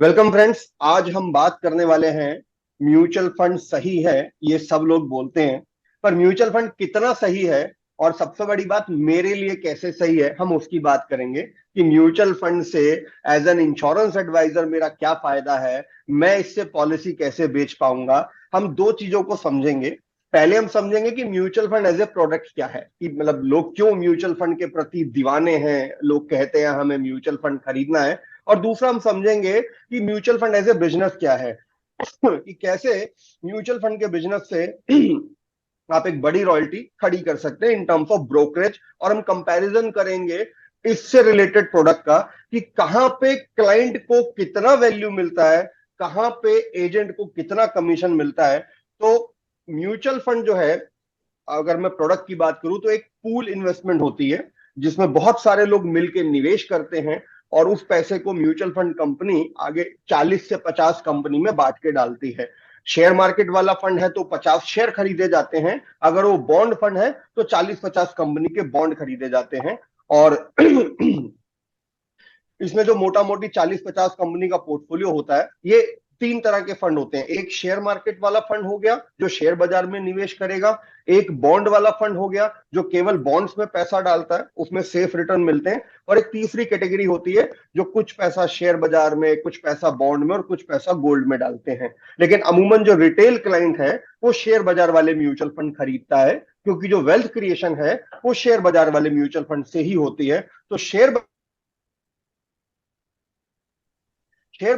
Welcome friends. आज हम बात करने वाले हैं म्यूचुअल फंड सही है, ये सब लोग बोलते हैं, पर म्यूचुअल फंड कितना सही है और सबसे बड़ी बात मेरे लिए कैसे सही है, हम उसकी बात करेंगे कि म्यूचुअल फंड से एज एन इंश्योरेंस एडवाइजर मेरा क्या फायदा है, मैं इससे पॉलिसी कैसे बेच पाऊंगा। हम दो चीजों को समझेंगे। पहले हम समझेंगे कि mutual fund as a product क्या है, कि मतलब लोग क्यों म्यूचुअल फंड के प्रति दीवाने हैं, लोग कहते हैं हमें म्यूचुअल फंड खरीदना है। और दूसरा हम समझेंगे कि mutual fund as a business क्या है, कि कैसे म्यूचुअल फंड के बिजनेस से आप एक बड़ी रॉयल्टी खड़ी कर सकते हैं इन टर्म्स ऑफ ब्रोकरेज। और हम कंपैरिजन करेंगे इससे रिलेटेड प्रोडक्ट का, कि कहां पे क्लाइंट को कितना वैल्यू मिलता है, कहां पे एजेंट को कितना कमीशन मिलता है। तो म्यूचुअल फंड जो है, अगर मैं प्रोडक्ट की बात करूं तो एक पूल इन्वेस्टमेंट होती है जिसमें बहुत सारे लोग मिलकर निवेश करते हैं और उस पैसे को म्यूचुअल फंड कंपनी आगे 40 से 50 कंपनी में बांट के डालती है। शेयर मार्केट वाला फंड है तो 50 शेयर खरीदे जाते हैं, अगर वो बॉन्ड फंड है तो 40-50 कंपनी के बॉन्ड खरीदे जाते हैं। और इसमें जो मोटा मोटी 40-50 कंपनी का पोर्टफोलियो होता है, ये तीन तरह के फंड होते हैं। एक शेयर मार्केट वाला फंड हो गया जो शेयर बाजार में निवेश करेगा, एक बॉन्ड वाला फंड हो गया जो केवल बॉन्ड्स में पैसा डालता है, उसमें सेफ रिटर्न मिलते हैं, और एक तीसरी कैटेगरी होती है जो कुछ पैसा शेयर बाजार में, कुछ पैसा बॉन्ड में और कुछ पैसा गोल्ड में डालते हैं। लेकिन अमूमन जो रिटेल क्लाइंट है वो शेयर बाजार वाले म्यूचुअल फंड खरीदता है, क्योंकि जो वेल्थ क्रिएशन है वो शेयर बाजार वाले म्यूचुअल फंड से ही होती है। तो शेयर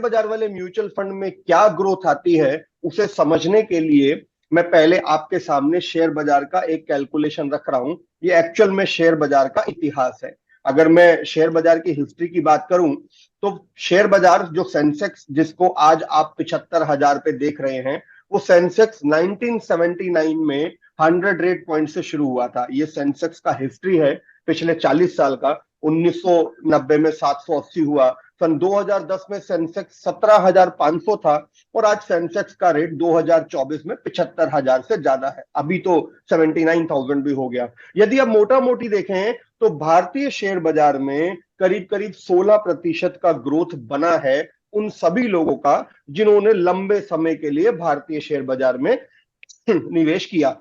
बाजार वाले म्यूचुअल फंड में क्या ग्रोथ आती है उसे समझने के लिए मैं पहले आपके सामने शेयर बाजार का एक कैलकुलेशन रख रहा हूं। ये एक्चुअल में शेयर बाजार का इतिहास है। अगर मैं शेयर बाजार की हिस्ट्री की बात करूं तो शेयर बाजार जो सेंसेक्स जिसको आज आप 75,000 पे देख रहे हैं, वो सेंसेक्स 1979 में 100 पॉइंट से शुरू हुआ था। ये सेंसेक्स का हिस्ट्री है पिछले 40 साल का। 1990 में 780 हुआ, सन 2010 में सेंसेक्स 17,500 था, और आज सेंसेक्स का रेट 2024 में 75,000 से ज्यादा है। अभी तो 79,000 भी हो गया। यदि आप मोटा मोटी देखें तो भारतीय शेयर बाजार में करीब करीब 16% का ग्रोथ बना है उन सभी लोगों का जिन्होंने लंबे समय के लिए भारतीय शेयर बाजार में निवेश किया।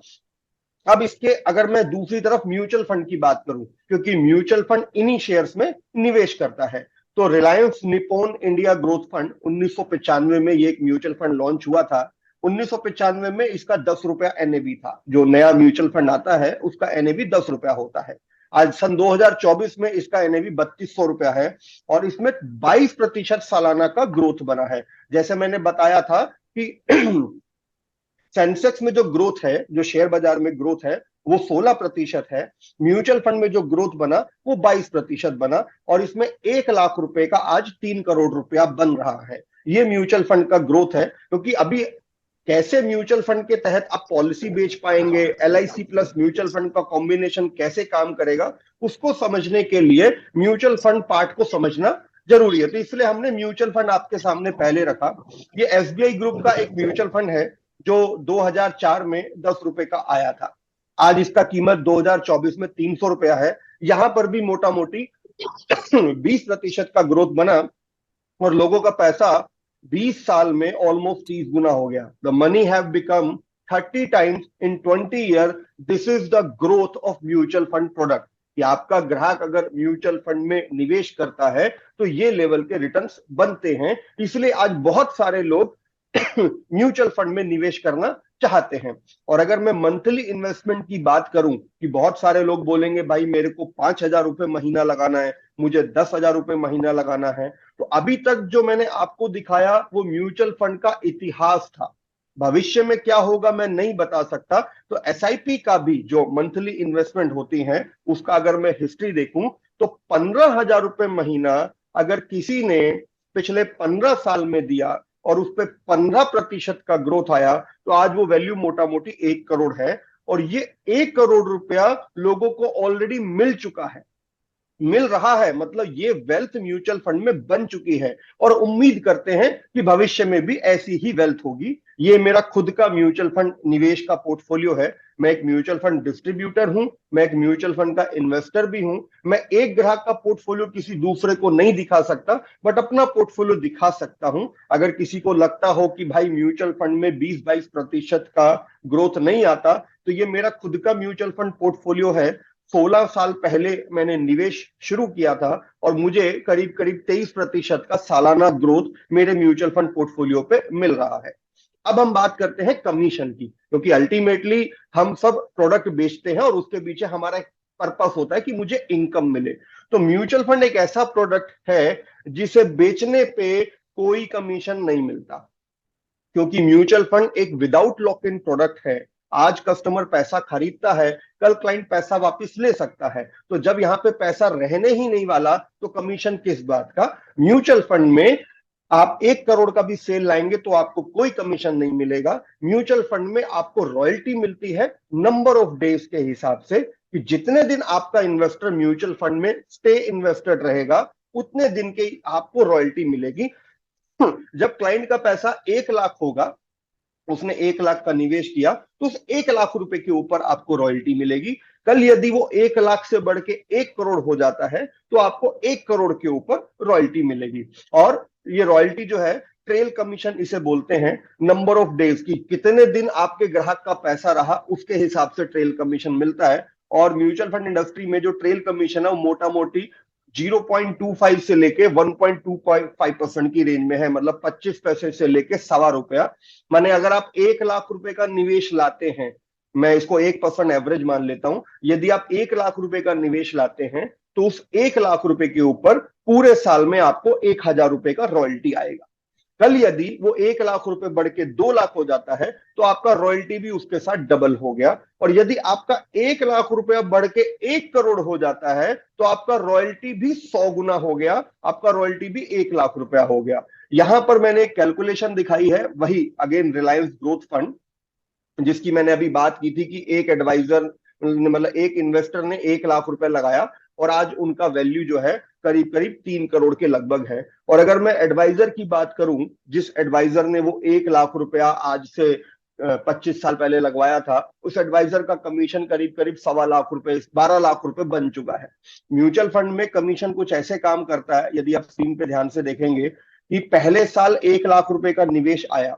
अब इसके अगर मैं दूसरी तरफ म्यूचुअल फंड की बात करूं, क्योंकि म्यूचुअल फंड इन्हीं शेयर्स में निवेश करता है, तो Reliance Nippon India growth fund 1995 में ये एक म्यूचुअल फंड लॉन्च हुआ था। 1995 में इसका 10 रुपया एनएबी था। जो नया म्यूचुअल फंड आता है उसका एनएबी 10 रुपया होता है। आज सन 2024 में इसका एनएबी 3200 रुपया है, और इसमें 22% सालाना का ग्रोथ बना है। जैसे मैंने बताया था कि सेंसेक्स में जो ग्रोथ है, जो शेयर बाजार में ग्रोथ है, वो 16% है। म्यूचुअल फंड में जो ग्रोथ बना वो 22% बना, और इसमें 1 लाख रुपए का आज 3 करोड़ रुपया बन रहा है। ये म्यूचुअल फंड का ग्रोथ है। क्योंकि अभी कैसे म्यूचुअल फंड के तहत आप पॉलिसी बेच पाएंगे, एलआईसी प्लस म्यूचुअल फंड का कॉम्बिनेशन कैसे काम करेगा, उसको समझने के लिए म्यूचुअल फंड पार्ट को समझना जरूरी है। तो इसलिए हमने म्यूचुअल फंड आपके सामने पहले रखा। ये एसबीआई ग्रुप का एक म्यूचुअल फंड है जो 2004 में 10 रुपए का आया था। आज इसका कीमत 2024 में 300 रुपया है। यहां पर भी मोटा मोटी 20% का ग्रोथ बना, और लोगों का पैसा 20 साल में ऑलमोस्ट 30 गुना हो गया। The money have become 30 times in 20 year. This is the growth of mutual fund product, कि आपका ग्राहक अगर म्यूचुअल फंड में निवेश करता है तो ये लेवल के रिटर्न्स बनते हैं। इसलिए आज बहुत सारे लोग म्यूचुअल फंड में निवेश करना चाहते हैं। और अगर मैं मंथली इन्वेस्टमेंट की बात करूं, कि बहुत सारे लोग बोलेंगे भाई मेरे को 5,000 रुपए महीना लगाना है, मुझे 10,000 रुपए महीना लगाना है, तो अभी तक जो मैंने आपको दिखाया वो म्यूचुअल फंड का इतिहास था। भविष्य में क्या होगा मैं नहीं बता सकता। तो एसआईपी का भी जो मंथली इन्वेस्टमेंट होती है उसका अगर मैं हिस्ट्री देखूं तो 15,000 रुपए महीना अगर किसी ने पिछले 15 साल में दिया और उस पर 15% का ग्रोथ आया, तो आज वो वैल्यू मोटा मोटी 1 करोड़ है। और ये 1 करोड़ रुपया लोगों को ऑलरेडी मिल चुका है, मिल रहा है, मतलब ये वेल्थ म्यूचुअल फंड में बन चुकी है। और उम्मीद करते हैं कि भविष्य में भी ऐसी ही वेल्थ होगी। ये मेरा खुद का म्यूचुअल फंड निवेश का पोर्टफोलियो है मैं एक म्यूचुअल फंड डिस्ट्रीब्यूटर हूं, मैं एक म्यूचुअल फंड का इन्वेस्टर भी हूं। मैं एक ग्राहक का पोर्टफोलियो किसी दूसरे को नहीं दिखा सकता, बट अपना पोर्टफोलियो दिखा सकता हूं। अगर किसी को लगता हो कि भाई म्यूचुअल फंड में 20-22% का ग्रोथ नहीं आता, तो ये मेरा खुद का म्यूचुअल फंड पोर्टफोलियो है। 16 साल पहले मैंने निवेश शुरू किया था और मुझे करीब करीब 23% का सालाना ग्रोथ मेरे म्यूचुअल फंड पोर्टफोलियो पे मिल रहा है। अब हम बात करते हैं कमीशन की, क्योंकि अल्टीमेटली हम सब प्रोडक्ट बेचते हैं और उसके पीछे हमारा एक पर्पस होता है कि मुझे इनकम मिले। तो म्यूचुअल फंड एक ऐसा प्रोडक्ट है जिसे बेचने पे कोई कमीशन नहीं मिलता, क्योंकि म्यूचुअल फंड एक विदाउट लॉक इन प्रोडक्ट है। आज कस्टमर पैसा खरीदता है, कल क्लाइंट पैसा वापस ले सकता है। तो जब यहां पे पैसा रहने ही नहीं वाला, तो कमीशन किस बात का। म्यूचुअल फंड में आप 1 करोड़ का भी सेल लाएंगे तो आपको कोई कमीशन नहीं मिलेगा। म्यूचुअल फंड में आपको रॉयल्टी मिलती है नंबर ऑफ डेज के हिसाब से, कि जितने दिन आपका इन्वेस्टर म्यूचुअल फंड में स्टे इन्वेस्टेड रहेगा, उतने दिन के आपको रॉयल्टी मिलेगी। जब क्लाइंट का पैसा 1 लाख होगा, उसने 1 लाख का निवेश किया, तो उस 1 लाख रुपए के ऊपर आपको रॉयल्टी मिलेगी। कल यदि वो 1 लाख से बढ़ के 1 करोड़ हो जाता है, तो आपको 1 करोड़ के ऊपर रॉयल्टी मिलेगी। और ये रॉयल्टी जो है, ट्रेल कमीशन इसे बोलते हैं। नंबर ऑफ डेज की, कितने दिन आपके ग्राहक का पैसा रहा, उसके हिसाब से ट्रेल कमीशन मिलता है। और म्यूचुअल फंड इंडस्ट्री में जो ट्रेल कमीशन है, वो मोटा मोटी 0.25 से लेके 1.25% की रेंज में है। मतलब 25 पैसे से लेके ₹1.25। माने अगर आप 1 लाख रुपए का निवेश लाते हैं, मैं इसको 1% एवरेज मान लेता हूं, यदि आप 1 लाख रुपए का निवेश लाते हैं, तो उस 1 लाख रुपए के ऊपर पूरे साल में आपको 1,000 रुपए का रॉयल्टी आएगा। कल यदि वो 1 लाख रुपए बढ़ के 2 लाख हो जाता है, तो आपका रॉयल्टी भी उसके साथ डबल हो गया। और यदि आपका 1 लाख रुपया बढ़ के 1 करोड़ हो जाता है, तो आपका रॉयल्टी भी 100 गुना हो गया, आपका रॉयल्टी भी 1 लाख रुपया हो गया। यहां पर मैंने एक कैलकुलेशन दिखाई है, वही अगेन रिलायंस ग्रोथ फंड, जिसकी मैंने अभी बात की थी कि एक एडवाइजर, मतलब एक इन्वेस्टर ने 1 लाख रुपए लगाया और आज उनका वैल्यू जो है करीब करीब 3 करोड़ के लगभग है। और अगर मैं एडवाइजर की बात करूं, जिस एडवाइजर ने वो 1 लाख रुपया आज से 25 साल पहले लगवाया था, उस एडवाइजर का कमीशन करीब करीब 1.25 लाख रुपए, 12 लाख रुपए बन चुका है। म्यूचुअल फंड में कमीशन कुछ ऐसे काम करता है, यदि आप स्क्रीन पे ध्यान से देखेंगे, कि पहले साल 1 लाख रुपए का निवेश आया।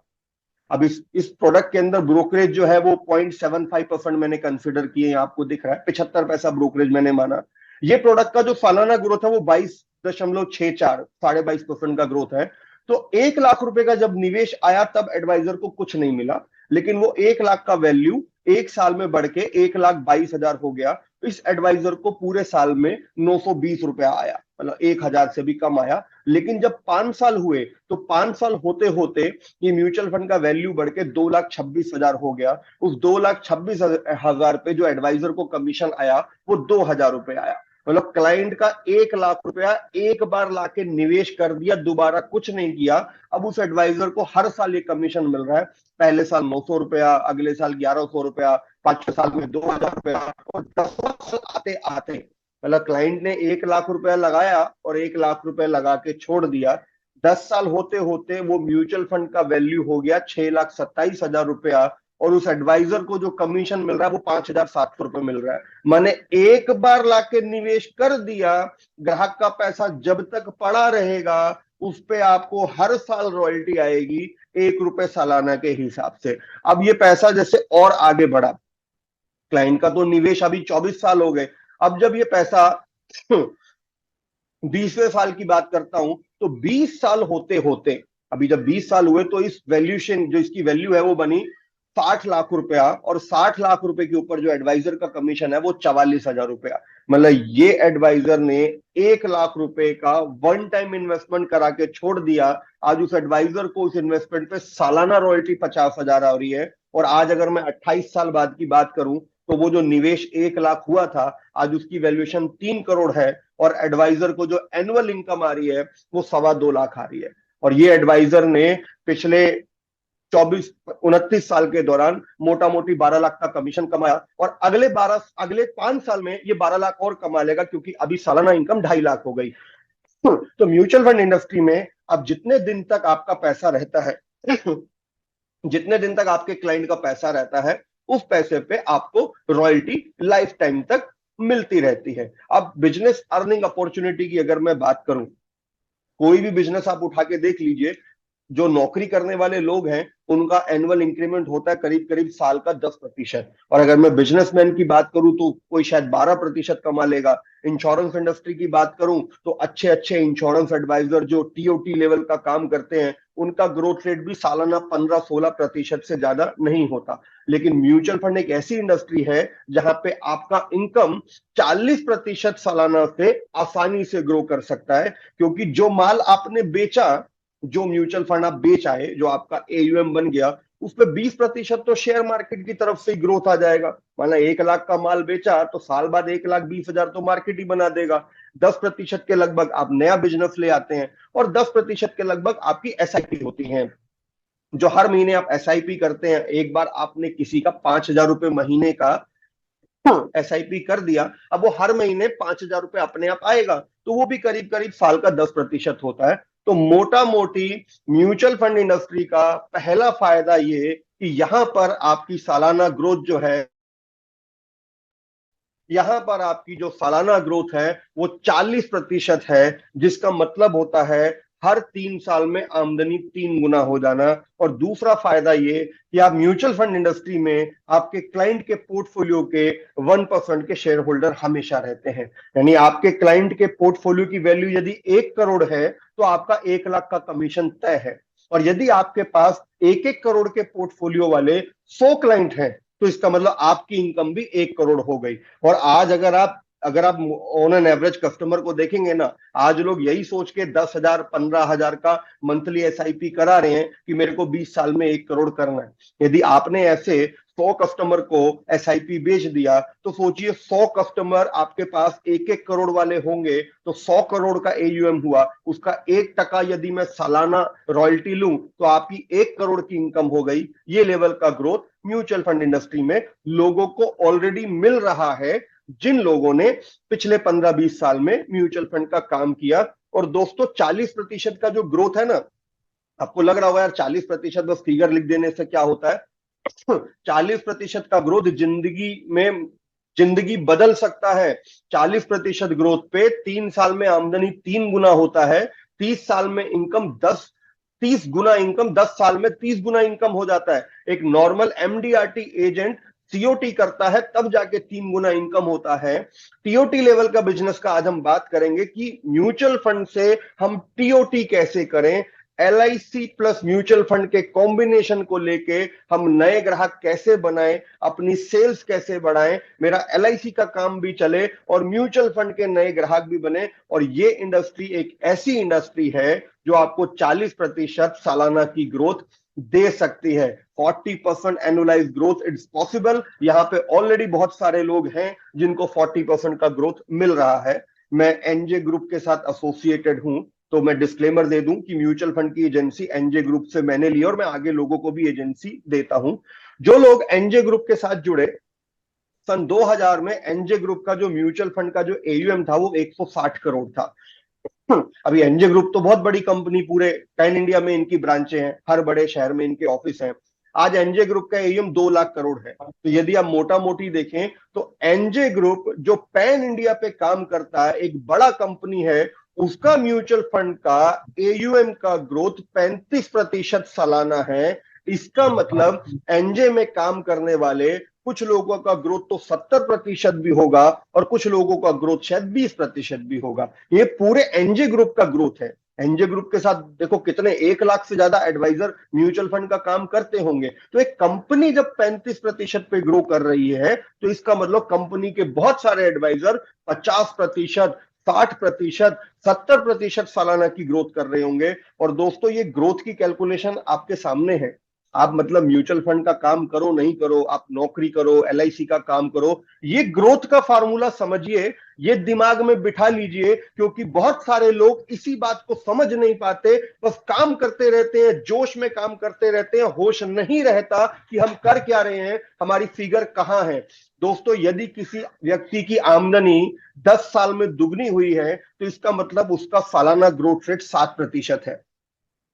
अब इस प्रोडक्ट के अंदर ब्रोकरेज जो है वो 0.75% मैंने कंसिडर किए, आपको दिख रहा है 75 पैसा ब्रोकरेज मैंने माना। ये प्रोडक्ट का जो सालाना ग्रोथ है वो 22.64, 22.5% का ग्रोथ है। तो 1 लाख रुपए का जब निवेश आया, तब एडवाइजर को कुछ नहीं मिला, लेकिन वो 1 लाख का वैल्यू 1 साल में बढ़ के 1,22,000 हो गया। तो इस एडवाइजर को पूरे साल में 920 रुपया आया, मतलब 1,000 से भी कम आया। लेकिन जब 5 साल हुए, तो 5 साल होते होते ये म्यूचुअल फंड का वैल्यू बढ़ के 2,26,000 हो गया। उस 2,26,000 पे जो एडवाइजर को कमीशन आया, वो 2,000 रुपए आया। मतलब क्लाइंट का 1 लाख रुपया एक बार लाके निवेश कर दिया, दोबारा कुछ नहीं किया। अब उस एडवाइजर को हर साल ये कमीशन मिल रहा है। पहले साल 900 रुपया, अगले साल 1,100 रुपया, 5-6 साल में 2,000 रुपया, और 10 साल आते आते, मतलब क्लाइंट ने 1 लाख रुपया लगाया और 1 लाख रुपया लगा के छोड़ दिया। 10 साल होते होते वो म्यूचुअल फंड का वैल्यू हो गया 6,27,000 रुपया, और उस एडवाइजर को जो कमीशन मिल रहा है वो 5,700 रुपये मिल रहा है। मैंने एक बार लाके निवेश कर दिया, ग्राहक का पैसा जब तक पड़ा रहेगा, उस पे आपको हर साल रॉयल्टी आएगी 1 रुपए सालाना के हिसाब से। अब ये पैसा जैसे और आगे बढ़ा, क्लाइंट का तो निवेश अभी 24 साल हो गए, अब जब ये पैसा 20वें साल की बात करता हूं, तो 20 साल होते होते, अभी जब 20 साल हुए, तो इस वैल्यूशन, जो इसकी वैल्यू है वो बनी 60 लाख रुपया। और 60 लाख रुपए के ऊपर जो एडवाइजर का कमीशन है वो 44,000 रुपया। मतलब ये एडवाइजर ने 1 लाख रुपए का वन टाइम इन्वेस्टमेंट करा के छोड़ दिया। आज उस एडवाइजर को उस इन्वेस्टमेंट पे सालाना रॉयल्टी 50,000 आ रही है। और आज अगर मैं 28 साल बाद की बात करूं, तो वो जो निवेश 1 लाख हुआ था, आज उसकी वैल्यूएशन 3 करोड़ है। और एडवाइजर को जो एनुअल इनकम आ रही है वो 2.25 लाख आ रही है। और ये एडवाइजर ने पिछले 29 साल के दौरान मोटा मोटी 12 लाख का कमीशन कमाया, और अगले 5 साल में ये 12 लाख और कमा लेगा, क्योंकि अभी सालाना इनकम 2.5 लाख हो गई। तो म्यूचुअल फंड इंडस्ट्री में अब जितने दिन तक आपका पैसा रहता है, जितने दिन तक आपके क्लाइंट का पैसा रहता है, उस पैसे पे आपको रॉयल्टी लाइफ टाइम तक मिलती रहती है। अब बिजनेस अर्निंग अपॉर्चुनिटी की अगर मैं बात करूं, कोई भी बिजनेस आप उठा के देख लीजिए, जो नौकरी करने वाले लोग हैं उनका एनुअल इंक्रीमेंट होता है करीब करीब साल का 10%। और अगर मैं बिजनेसमैन की बात करूं तो कोई शायद 12% कमा लेगा। इंश्योरेंस इंडस्ट्री की बात करूं तो अच्छे अच्छे इंश्योरेंस एडवाइजर जो टीओटी लेवल का काम करते हैं, उनका ग्रोथ रेट भी सालाना 15-16% से ज्यादा नहीं होता। लेकिन म्यूचुअल फंड एक ऐसी इंडस्ट्री है जहां पे आपका इनकम 40% सालाना से आसानी से ग्रो कर सकता है, क्योंकि जो माल आपने बेचा, जो म्यूचुअल फंड आप बेच आए, जो आपका एयूएम बन गया, उस पर 20% तो शेयर मार्केट की तरफ से ग्रोथ आ जाएगा। माना 1 लाख का माल बेचा तो साल बाद 1,20,000 तो मार्केट ही बना देगा। 10% के लगभग आप नया बिजनेस ले आते हैं, और 10% के लगभग आपकी एसआईपी होती है। जो हर महीने आप एसआईपी करते हैं, एक बार आपने किसी का 5,000 रुपए महीने का एसआईपी कर दिया, अब वो हर महीने 5,000 रुपए अपने आप आएगा, तो वो भी करीब करीब साल का 10% होता है। तो मोटा मोटी म्यूचुअल फंड इंडस्ट्री का पहला फायदा ये कि यहां पर आपकी सालाना ग्रोथ जो है, यहां पर आपकी जो सालाना ग्रोथ है वो 40% है, जिसका मतलब होता है हर 3 साल में आमदनी 3 गुना हो जाना। और दूसरा फायदा ये कि आप म्यूचुअल फंड इंडस्ट्री में आपके क्लाइंट के पोर्टफोलियो के 1% के शेयर होल्डर हमेशा रहते हैं। यानी आपके क्लाइंट के पोर्टफोलियो की वैल्यू यदि 1 करोड़ है तो आपका 1 लाख का कमीशन तय है। और यदि आपके पास 1-1 करोड़ के पोर्टफोलियो वाले 100 क्लाइंट हैं, तो इसका मतलब आपकी इनकम भी 1 करोड़ हो गई। और आज अगर आप ऑन एन एवरेज कस्टमर को देखेंगे ना, आज लोग यही सोच के 10,000 15,000 का मंथली एसआईपी करा रहे हैं कि मेरे को 20 साल में 1 करोड़ करना है। यदि आपने ऐसे 100 कस्टमर को एसआईपी बेच दिया, तो सोचिए 100 कस्टमर आपके पास 1-1 करोड़ वाले होंगे, तो 100 करोड़ का एयूएम हुआ, उसका 1% यदि मैं सालाना रॉयल्टी लूं तो आपकी 1 करोड़ की इनकम हो गई। ये लेवल का ग्रोथ म्यूचुअल फंड इंडस्ट्री में लोगों को ऑलरेडी मिल रहा है, जिन लोगों ने पिछले 15-20 साल में म्यूचुअल फंड का काम किया। और दोस्तों 40% का जो ग्रोथ है ना, आपको लग रहा होगा यार 40% बस फिगर लिख देने से क्या होता है। 40% का ग्रोथ जिंदगी बदल सकता है। 40% ग्रोथ पे 3 साल में आमदनी 3 गुना होता है। 30 साल में इनकम 30 गुना इनकम, 10 साल में 30 गुना इनकम हो जाता है। एक नॉर्मल एमडीआरटी एजेंट सीओटी करता है तब जाके 3 गुना इनकम होता है। टीओटी लेवल का बिजनेस का आज हम बात करेंगे कि म्यूचुअल फंड से हम टीओटी कैसे करें, एलआईसी प्लस म्यूचुअल फंड के कॉम्बिनेशन को लेके हम नए ग्राहक कैसे बनाएं, अपनी सेल्स कैसे बढ़ाएं, मेरा एलआईसी का काम भी चले और म्यूचुअल फंड के नए ग्राहक भी बने। और ये इंडस्ट्री एक ऐसी इंडस्ट्री है जो आपको 40% सालाना की ग्रोथ दे सकती है। 40% एनुअलाइज ग्रोथ इट्स पॉसिबल। यहां पे ऑलरेडी बहुत सारे लोग हैं जिनको 40% का ग्रोथ मिल रहा है। मैं एनजे ग्रुप के साथ एसोसिएटेड हूं, तो मैं डिस्क्लेमर दे दूं कि म्यूचुअल फंड की एजेंसी एनजे ग्रुप से मैंने ली और मैं आगे लोगों को भी एजेंसी देता हूं। जो लोग एनजे ग्रुप के साथ जुड़े, सन 2000 में एनजे ग्रुप का जो म्यूचुअल फंड का जो एयूएम था वो 160 करोड़ था। अभी एनजे ग्रुप तो बहुत बड़ी कंपनी, पूरे पैन इंडिया में इनकी ब्रांचें हैं, हर बड़े शहर में इनके ऑफिस हैं। आज एनजे ग्रुप का एयूएम 2 लाख करोड़ है। तो यदि आप मोटा मोटी देखें तो एनजे ग्रुप जो पैन इंडिया पे काम करता है, एक बड़ा कंपनी है, उसका म्यूचुअल फंड का एयूएम का ग्रोथ 35% सालाना है। इसका मतलब एनजे में काम करने वाले कुछ लोगों का ग्रोथ तो 70% भी होगा और कुछ लोगों का ग्रोथ शायद 20% भी होगा। ये पूरे एनजे ग्रुप का ग्रोथ है। एनजे ग्रुप के साथ देखो कितने 1 लाख से ज्यादा एडवाइजर म्यूचुअल फंड का काम करते होंगे। तो एक कंपनी जब 35% पे ग्रो कर रही है, तो इसका मतलब कंपनी के बहुत सारे एडवाइजर 50%, 60%, 70% सालाना की ग्रोथ कर रहे होंगे। और दोस्तों ये ग्रोथ की कैलकुलेशन आपके सामने है। आप मतलब म्यूचुअल फंड का काम करो नहीं करो, आप नौकरी करो, एलआईसी का काम करो, ये ग्रोथ का फार्मूला समझिए, ये दिमाग में बिठा लीजिए, क्योंकि बहुत सारे लोग इसी बात को समझ नहीं पाते, बस काम करते रहते हैं, जोश में काम करते रहते हैं, होश नहीं रहता कि हम कर क्या रहे हैं, हमारी फिगर कहां है। दोस्तों यदि किसी व्यक्ति की आमदनी 10 साल में दुगनी हुई है, तो इसका मतलब उसका सालाना ग्रोथ रेट 7% है।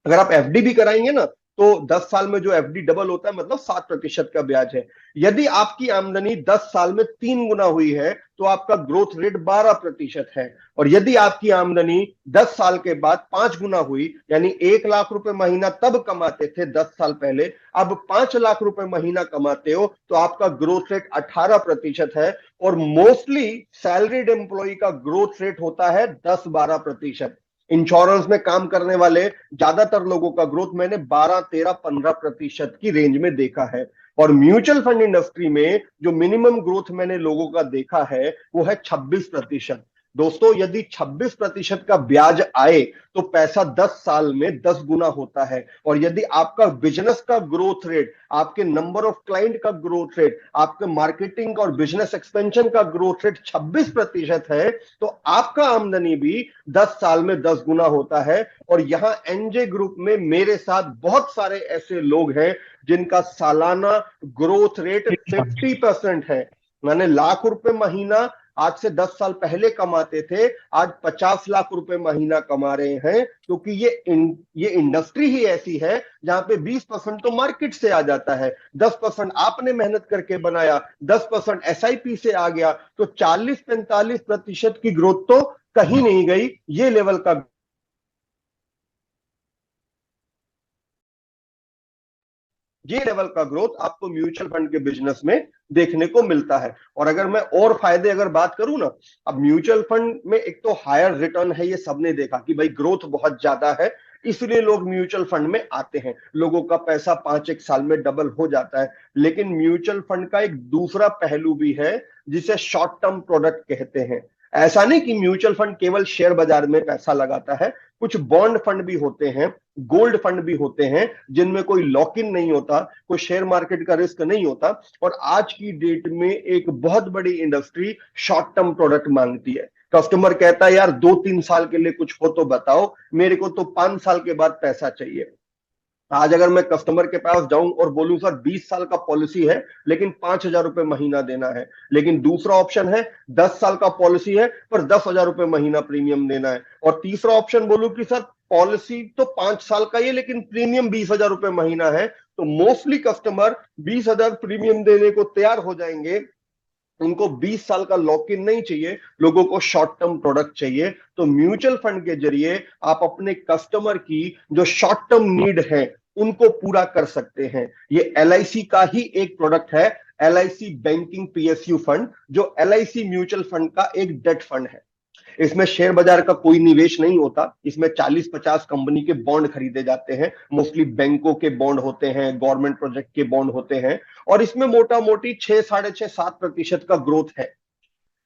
अगर आप एफडी भी कराएंगे ना, तो 10 साल में जो एफडी डबल होता है मतलब 7% का ब्याज है। यदि आपकी आमदनी 10 साल में 3 गुना हुई है तो आपका ग्रोथ रेट 12% है। और यदि आपकी आमदनी 10 साल के बाद 5 गुना हुई, यानी 1 लाख रुपए महीना तब कमाते थे 10 साल पहले, अब 5 लाख रुपए महीना कमाते हो, तो आपका ग्रोथ रेट 18% है। और मोस्टली सैलरीड एम्प्लॉय का ग्रोथ रेट होता है 10-12%। इंश्योरेंस में काम करने वाले ज्यादातर लोगों का ग्रोथ मैंने 12-13-15% की रेंज में देखा है। और म्यूचुअल फंड इंडस्ट्री में जो मिनिमम ग्रोथ मैंने लोगों का देखा है वो है 26%। दोस्तों, यदि 26% का ब्याज आए तो पैसा 10 साल में 10 गुना होता है। और यदि आपका बिजनेस का ग्रोथ रेट, आपके नंबर ऑफ क्लाइंट का ग्रोथ रेट, आपके मार्केटिंग और बिजनेस एक्सपेंशन का ग्रोथ रेट 26% है, तो आपका आमदनी भी 10 साल में 10 गुना होता है। और यहां एनजे ग्रुप में मेरे साथ बहुत सारे ऐसे लोग हैं जिनका सालाना ग्रोथ रेट 50% है। मैंने लाख रुपए महीना आज से 10 साल पहले कमाते थे, आज 50 लाख रुपए महीना कमा रहे हैं, क्योंकि ये इंडस्ट्री ही ऐसी है जहां पे 20% तो मार्केट से आ जाता है, 10% आपने मेहनत करके बनाया, 10% एसआईपी से आ गया, तो 40-45% की ग्रोथ तो कहीं नहीं गई। ये लेवल का ये लेवल का ग्रोथ आपको म्यूचुअल फंड के बिजनेस में देखने को मिलता है। और अगर मैं और फायदे अगर बात करूं ना, अब म्यूचुअल फंड में एक तो हायर रिटर्न है, ये सबने देखा कि भाई ग्रोथ बहुत ज्यादा है, इसलिए लोग म्यूचुअल फंड में आते हैं, लोगों का पैसा 5 एक साल में डबल हो जाता है। लेकिन म्यूचुअल फंड का एक दूसरा पहलू भी है जिसे शॉर्ट टर्म प्रोडक्ट कहते हैं। ऐसा नहीं कि म्यूचुअल फंड केवल शेयर बाजार में पैसा लगाता है, कुछ बॉन्ड फंड भी होते हैं, गोल्ड फंड भी होते हैं, जिनमें कोई लॉक इन नहीं होता, कोई शेयर मार्केट का रिस्क नहीं होता। और आज की डेट में एक बहुत बड़ी इंडस्ट्री शॉर्ट टर्म प्रोडक्ट मांगती है। कस्टमर कहता है यार 2-3 साल के लिए कुछ हो तो बताओ, मेरे को तो 5 साल के बाद पैसा चाहिए। आज अगर मैं कस्टमर के पास जाऊं और बोलूं सर 20 साल का पॉलिसी है लेकिन 5,000 रुपए महीना देना है, लेकिन दूसरा ऑप्शन है 10 साल का पॉलिसी है पर 10,000 रुपए महीना प्रीमियम देना है, और तीसरा ऑप्शन बोलूं कि सर पॉलिसी तो 5 साल का ही है लेकिन प्रीमियम 20,000 रुपए महीना है, तो मोस्टली कस्टमर 20,000 प्रीमियम देने को तैयार हो जाएंगे। उनको 20 साल का लॉक इन नहीं चाहिए, लोगों को शॉर्ट टर्म प्रोडक्ट चाहिए। तो म्यूचुअल फंड के जरिए आप अपने कस्टमर की जो शॉर्ट टर्म नीड है उनको पूरा कर सकते हैं। ये एलआईसी का ही एक प्रोडक्ट है, एलआईसी बैंकिंग पीएसयू फंड, जो एलआईसी म्यूचुअल फंड का एक डेट फंड है। इसमें शेयर बाजार का कोई निवेश नहीं होता, इसमें 40-50 कंपनी के बॉन्ड खरीदे जाते हैं, मोस्टली बैंकों के बॉन्ड होते हैं, गवर्नमेंट प्रोजेक्ट के बॉन्ड होते हैं। और इसमें मोटा मोटी 6-6.5-7% का ग्रोथ है।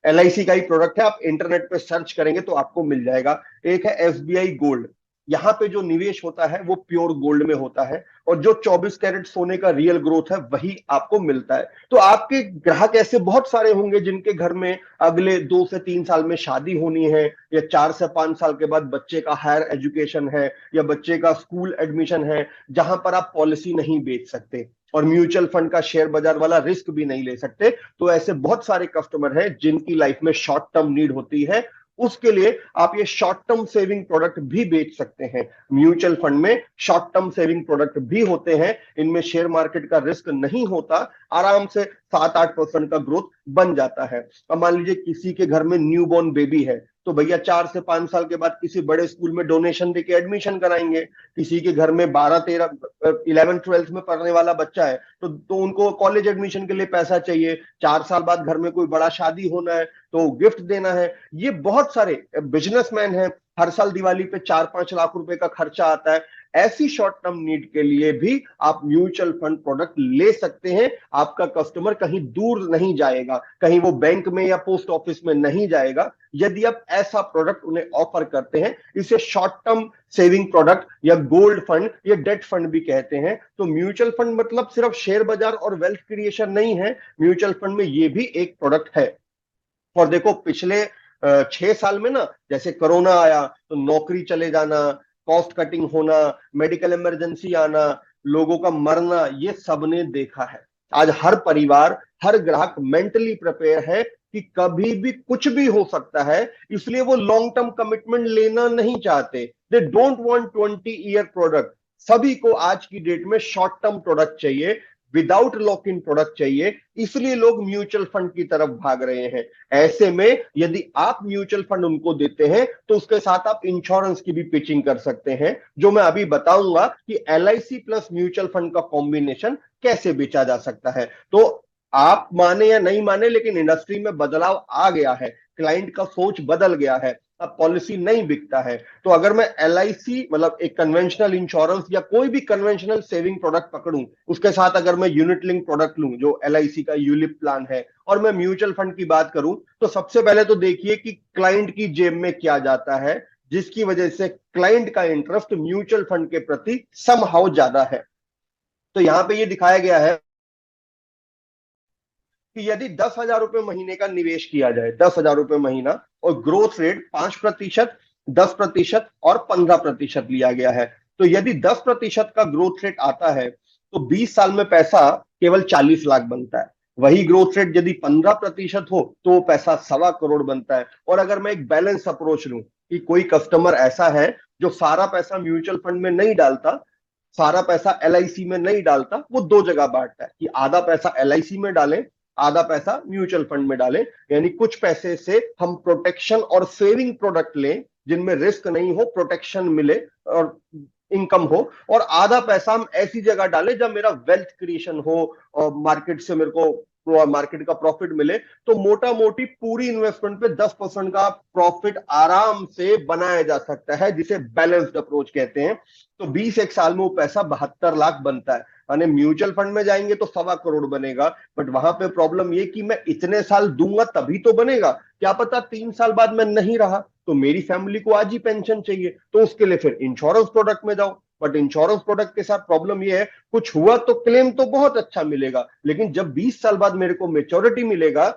एलआईसी का ही प्रोडक्ट है, आप इंटरनेट पे सर्च करेंगे तो आपको मिल जाएगा। एक है एसबीआई गोल्ड, यहां पे जो निवेश होता है वो प्योर गोल्ड में होता है, और जो 24 कैरेट सोने का रियल ग्रोथ है वही आपको मिलता है। तो आपके ग्राहक ऐसे बहुत सारे होंगे जिनके घर में अगले 2 से 3 साल में शादी होनी है, या 4 से 5 साल के बाद बच्चे का हायर एजुकेशन है, या बच्चे का स्कूल एडमिशन है, जहां पर आप पॉलिसी नहीं बेच सकते और म्यूचुअल फंड का शेयर बाजार वाला रिस्क भी नहीं ले सकते। तो ऐसे बहुत सारे कस्टमर हैं जिनकी लाइफ में शॉर्ट टर्म नीड होती है, उसके लिए आप ये शॉर्ट टर्म सेविंग प्रोडक्ट भी बेच सकते हैं। म्यूचुअल फंड में शॉर्ट टर्म सेविंग प्रोडक्ट भी होते हैं, इनमें शेयर मार्केट का रिस्क नहीं होता, आराम से 7-8% का ग्रोथ बन जाता है। अब मान लीजिए किसी के घर में न्यू बॉर्न बेबी है, तो भैया 4 से 5 साल के बाद किसी बड़े स्कूल में डोनेशन देके एडमिशन कराएंगे। किसी के घर में 12-13 11 12 में पढ़ने वाला बच्चा है, तो उनको कॉलेज एडमिशन के लिए पैसा चाहिए। 4 साल बाद घर में कोई बड़ा शादी होना है तो गिफ्ट देना है। ये बहुत सारे बिजनेसमैन हैं, हर साल दिवाली पे 4-5 लाख रुपए का खर्चा आता है। ऐसी शॉर्ट टर्म नीड के लिए भी आप म्यूचुअल फंड प्रोडक्ट ले सकते हैं। आपका कस्टमर कहीं दूर नहीं जाएगा, कहीं वो बैंक में या पोस्ट ऑफिस में नहीं जाएगा, यदि आप ऐसा प्रोडक्ट उन्हें ऑफर करते हैं। इसे शॉर्ट टर्म सेविंग प्रोडक्ट या गोल्ड फंड या डेट फंड भी कहते हैं। तो म्यूचुअल फंड मतलब सिर्फ शेयर बाजार और वेल्थ क्रिएशन नहीं है, म्यूचुअल फंड में ये भी एक प्रोडक्ट है। और देखो पिछले 6 साल में ना, जैसे कोरोना आया तो नौकरी चले जाना, कॉस्ट कटिंग होना, मेडिकल इमरजेंसी आना, लोगों का मरना, ये सबने देखा है। आज हर परिवार, हर ग्राहक मेंटली प्रिपेयर है कि कभी भी कुछ भी हो सकता है, इसलिए वो लॉन्ग टर्म कमिटमेंट लेना नहीं चाहते। They don't want 20 year product, सभी को आज की डेट में शॉर्ट टर्म प्रोडक्ट चाहिए, विदाउट लॉक इन प्रोडक्ट चाहिए, इसलिए लोग म्यूचुअल फंड की तरफ भाग रहे हैं। ऐसे में यदि आप म्यूचुअल फंड उनको देते हैं तो उसके साथ आप इंश्योरेंस की भी पिचिंग कर सकते हैं, जो मैं अभी बताऊंगा कि LIC प्लस म्यूचुअल फंड का कॉम्बिनेशन कैसे बेचा जा सकता है। तो आप माने या नहीं माने, लेकिन इंडस्ट्री में बदलाव आ गया है, क्लाइंट का सोच बदल गया है, अब पॉलिसी नहीं बिकता है। तो अगर मैं LIC मतलब एक कन्वेंशनल इंश्योरेंस या कोई भी कन्वेंशनल सेविंग प्रोडक्ट पकड़ूं, उसके साथ अगर मैं यूनिट लिंक प्रोडक्ट लूं जो LIC का यूलिप प्लान है, और मैं म्यूचुअल फंड की बात करूं, तो सबसे पहले तो देखिए कि क्लाइंट की जेब में क्या जाता है, जिसकी वजह से क्लाइंट का इंटरेस्ट म्यूचुअल फंड के प्रति समहाउ ज्यादा है। तो यहां पे ये दिखाया गया है कि यदि 10,000 रुपए महीने का निवेश किया जाए, 10,000 रुपए महीना, और ग्रोथ रेट 5%, 10% और 15% लिया गया है, तो यदि 10% का ग्रोथ रेट आता है तो 20 साल में पैसा केवल 40 लाख बनता है। वही ग्रोथ रेट यदि 15% हो तो वो पैसा 1.25 करोड़ बनता है। और अगर मैं एक बैलेंस अप्रोच लूं कि कोई कस्टमर ऐसा है जो सारा पैसा म्यूचुअल फंड में नहीं डालता, सारा पैसा LIC में नहीं डालता, वो दो जगह बांटता है कि आधा पैसा LIC में डालें, आधा पैसा म्यूचुअल फंड में डालें, यानी कुछ पैसे से हम प्रोटेक्शन और सेविंग प्रोडक्ट लें जिनमें रिस्क नहीं हो, प्रोटेक्शन मिले और इनकम हो, और आधा पैसा हम ऐसी जगह डालें जब मेरा वेल्थ क्रिएशन हो और मार्केट से मेरे को मार्केट का प्रॉफिट मिले। तो मोटा मोटी पूरी इन्वेस्टमेंट पे 10% का प्रॉफिट आराम से बनाया जा सकता है, जिसे बैलेंस्ड अप्रोच कहते हैं। तो 20 एक साल में वो पैसा 72 लाख बनता है। यानी म्यूचुअल फंड में जाएंगे तो 1.25 करोड़ बनेगा, बट वहां पे प्रॉब्लम ये कि मैं इतने साल दूंगा तभी तो बनेगा, क्या पता 3 साल बाद मैं नहीं रहा तो मेरी फैमिली को आज ही पेंशन चाहिए, तो उसके लिए फिर इंश्योरेंस प्रोडक्ट में जाओ। बट इंश्योरेंस प्रोडक्ट के साथ प्रॉब्लम यह है, कुछ हुआ तो क्लेम तो बहुत अच्छा मिलेगा, लेकिन जब 20 साल बाद मेरे को मेच्योरिटी मिलेगा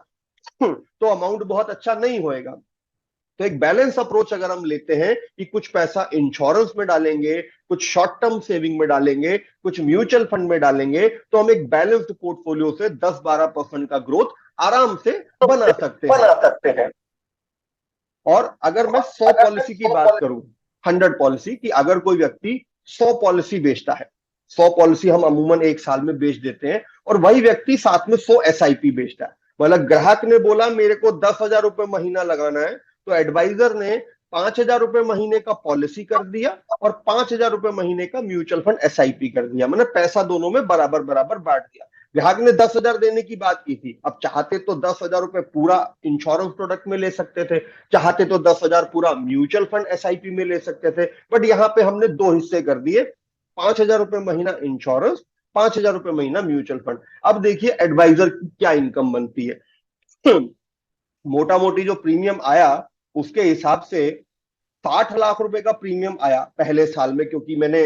तो अमाउंट बहुत अच्छा नहीं होएगा। तो एक बैलेंस अप्रोच अगर हम लेते हैं कि कुछ पैसा इंश्योरेंस में डालेंगे, कुछ शॉर्ट टर्म सेविंग में डालेंगे, कुछ म्यूचुअल फंड में डालेंगे, तो हम एक बैलेंस्ड पोर्टफोलियो से 10-12% का ग्रोथ आराम से बना सकते हैं। और अगर मैं 100 पॉलिसी की बात करूं, 100 पॉलिसी की, अगर कोई व्यक्ति 100 पॉलिसी बेचता है, 100 पॉलिसी हम अमूमन एक साल में बेच देते हैं, और वही व्यक्ति साथ में 100 SIP बेचता है, मतलब ग्राहक ने बोला मेरे को 10,000 रुपए महीना लगाना है, तो एडवाइजर ने 5,000 रुपए महीने का पॉलिसी कर दिया और 5,000 रुपए महीने का म्यूचुअल फंड SIP कर दिया, मतलब पैसा दोनों में बराबर बराबर बांट दिया। ग्राहक ने 10,000 देने की बात की थी, अब चाहते तो 10,000 रुपए पूरा इंश्योरेंस प्रोडक्ट में ले सकते थे, चाहते तो 10,000 पूरा म्यूचुअल फंड SIP में ले सकते थे, बट यहां पे हमने दो हिस्से कर दिए, 5,000 रुपए महीना इंश्योरेंस, 5,000 रुपए महीना म्यूचुअल फंड। अब देखिए एडवाइजर की क्या इनकम बनती है। मोटा मोटी जो प्रीमियम आया उसके हिसाब से 60 लाख रुपए का प्रीमियम आया पहले साल में, क्योंकि मैंने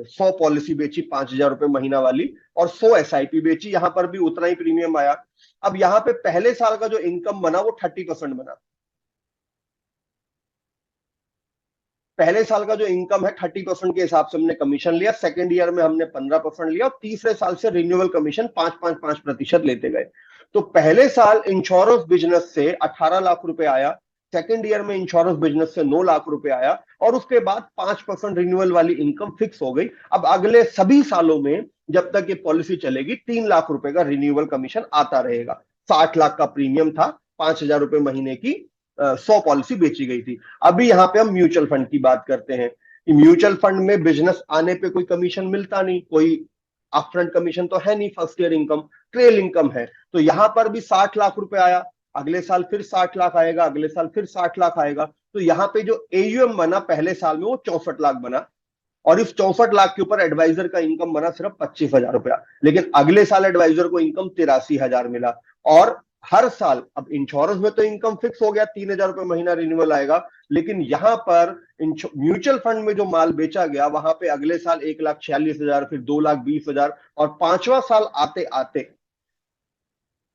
100 पॉलिसी बेची 5,000 रुपए महीना वाली, और 100 SIP बेची, यहां पर भी उतना ही प्रीमियम आया। अब यहां पे पहले साल का जो इनकम बना वो 30% बना। पहले साल का जो इनकम है 30% के हिसाब से हमने कमीशन लिया, सेकेंड ईयर में हमने 15% लिया, और तीसरे साल से रिन्यूअल कमीशन 5-5-5% लेते गए। तो पहले साल इंश्योरेंस बिजनेस से 18 लाख रुपए आया, सेकेंड ईयर में इंश्योरेंस बिजनेस से 9 लाख रुपए आया, और उसके बाद 5% रिन्यूअल वाली इनकम फिक्स हो गई। अब अगले सभी सालों में जब तक ये पॉलिसी चलेगी 3 लाख रुपए का रिन्यूअल कमीशन आता रहेगा। 60 लाख का प्रीमियम था, 5,000 रुपए महीने की 100 पॉलिसी बेची गई थी। अभी यहां पे हम म्यूचुअल फंड की बात करते हैं कि म्यूचुअल फंड में बिजनेस आने पे कोई कमीशन मिलता नहीं, कोई अपफ्रंट कमीशन तो है नहीं, first year income trail income है। तो यहां पर भी 60 लाख रुपए आया, अगले साल फिर 60 लाख आएगा, अगले साल फिर 60 लाख आएगा। तो यहाँ पे जो AUM बना पहले साल में वो 64 लाख बना, और इस 64 लाख के ऊपर एडवाइजर का इनकम बना सिर्फ 25,000 रुपया, लेकिन अगले साल एडवाइजर को इनकम 83,000 मिला। और हर साल, अब इंश्योरेंस में तो इनकम फिक्स हो गया, 3,000 रुपए महीना रिन्यूअल आएगा, लेकिन यहां पर म्यूचुअल फंड में जो माल बेचा गया वहां पे अगले साल 1,46,000, फिर 2,20,000, और पांचवा साल आते आते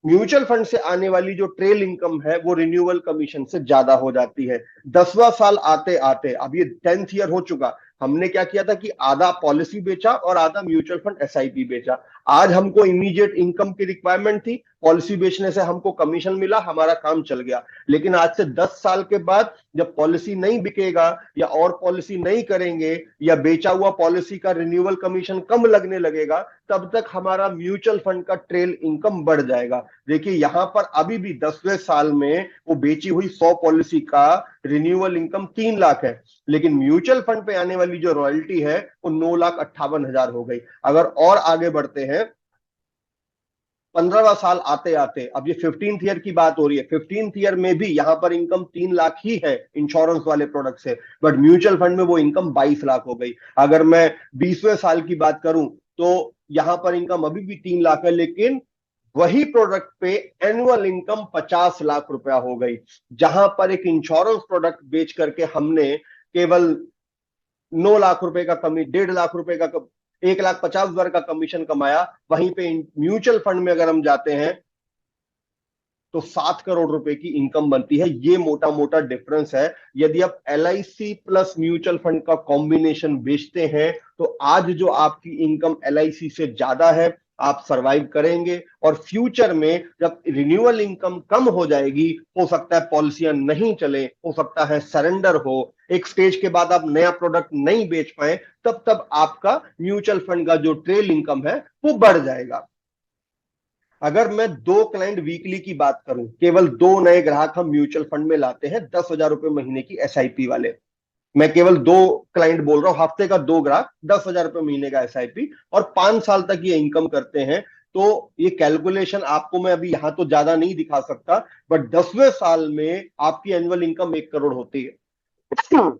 म्यूचुअल फंड से आने वाली जो ट्रेल इनकम है वो रिन्यूअल कमीशन से ज्यादा हो जाती है। 10वां साल आते आते, अब ये 10th ईयर हो चुका, हमने क्या किया था कि आधा पॉलिसी बेचा और आधा म्यूचुअल फंड SIP बेचा। आज हमको इमीडिएट इनकम की रिक्वायरमेंट थी, पॉलिसी बेचने से हमको कमीशन मिला, हमारा काम चल गया। लेकिन आज से 10 साल के बाद जब पॉलिसी नहीं बिकेगा या और पॉलिसी नहीं करेंगे या बेचा हुआ पॉलिसी का रिन्यूअल कमीशन कम लगने लगेगा, तब तक हमारा म्यूचुअल फंड का ट्रेल इनकम बढ़ जाएगा। देखिए यहां पर अभी भी 10वें साल में वो बेची हुई 100 पॉलिसी का रिन्यूअल इनकम 3 लाख है, लेकिन म्यूचुअल फंड पे आने वाली जो रॉयल्टी है वो 9,58,000 हो गई। अगर और आगे बढ़ते हैं, 15वां साल आते आते, अब ये 15th ईयर की बात हो रही है, 15th ईयर में भी यहां पर इनकम 3 लाख ही है इंश्योरेंस वाले प्रोडक्ट से, बट म्यूचुअल फंड में वो इनकम 22 लाख हो गई। अगर मैं 20वें साल की बात करूं तो यहां पर इनकम अभी भी 3 लाख है, लेकिन वही प्रोडक्ट पे एनुअल इनकम 50 लाख रुपया हो गई। जहां पर एक इंश्योरेंस प्रोडक्ट बेच करके हमने केवल 9 लाख रुपए का कमी, 1.5 लाख रुपए का, 1,50,000 का कमीशन कमाया, वहीं पे म्यूचुअल फंड में अगर हम जाते हैं तो 7 करोड़ रुपए की इनकम बनती है। ये मोटा मोटा डिफरेंस है। यदि आप LIC प्लस म्यूचुअल फंड का कॉम्बिनेशन बेचते हैं तो आज जो आपकी इनकम LIC से ज्यादा है, आप सरवाइव करेंगे। और फ्यूचर में जब रिन्यूअल इनकम कम हो जाएगी, हो सकता है पॉलिसियां नहीं चले, हो सकता है सरेंडर हो, एक स्टेज के बाद आप नया प्रोडक्ट नहीं बेच पाए, तब आपका म्यूचुअल फंड का जो ट्रेल इनकम है वो बढ़ जाएगा। अगर मैं 2 क्लाइंट वीकली की बात करूं, केवल 2 नए ग्राहक हम म्यूचुअल फंड में लाते हैं 10,000 रुपए महीने की SIP वाले। मैं केवल 2 क्लाइंट बोल रहा हूं, हफ्ते का 2 ग्राहक, 10,000 रुपए महीने का SIP, और 5 साल तक ये इनकम करते हैं। तो ये कैलकुलेशन आपको मैं अभी यहां तो ज्यादा नहीं दिखा सकता, बट 10वें साल में आपकी एनुअल इनकम 1 करोड़ होती है।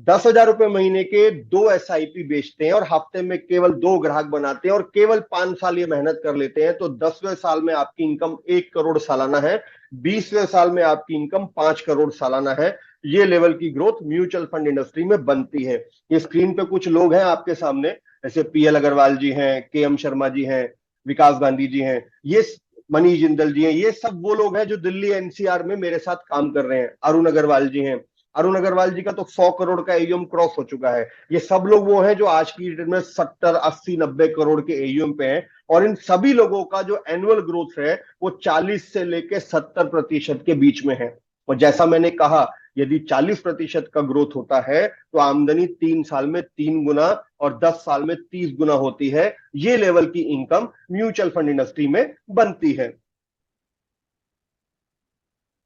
10,000 रुपए महीने के 2 SIP बेचते हैं और हफ्ते में केवल 2 ग्राहक बनाते हैं और केवल 5 साल ये मेहनत कर लेते हैं, तो 10वें साल में आपकी इनकम 1 करोड़ सालाना है। 20वें साल में आपकी इनकम 5 करोड़ सालाना है। ये लेवल की ग्रोथ म्यूचुअल फंड इंडस्ट्री में बनती है। ये स्क्रीन पे कुछ लोग हैं आपके सामने, जैसे PL अग्रवाल जी हैं, KM शर्मा जी हैं, विकास गांधी जी हैं, ये मनीष जिंदल जी हैं। ये सब वो लोग हैं जो दिल्ली NCR में मेरे साथ काम कर रहे हैं। अरुण अग्रवाल जी हैं, अरुण अग्रवाल जी का तो 100 करोड़ का AUM क्रॉस हो चुका है। ये सब लोग वो हैं जो आज की डेट में 70, 80, 90 करोड़ के AUM पे हैं। और इन सभी लोगों का जो एनुअल ग्रोथ है वो 40 से लेके 70% के बीच में है। और जैसा मैंने कहा, यदि 40% का ग्रोथ होता है तो आमदनी 3 साल में 3 गुना और 10 साल में 30 गुना होती है। ये लेवल की इनकम म्यूचुअल फंड इंडस्ट्री में बनती है।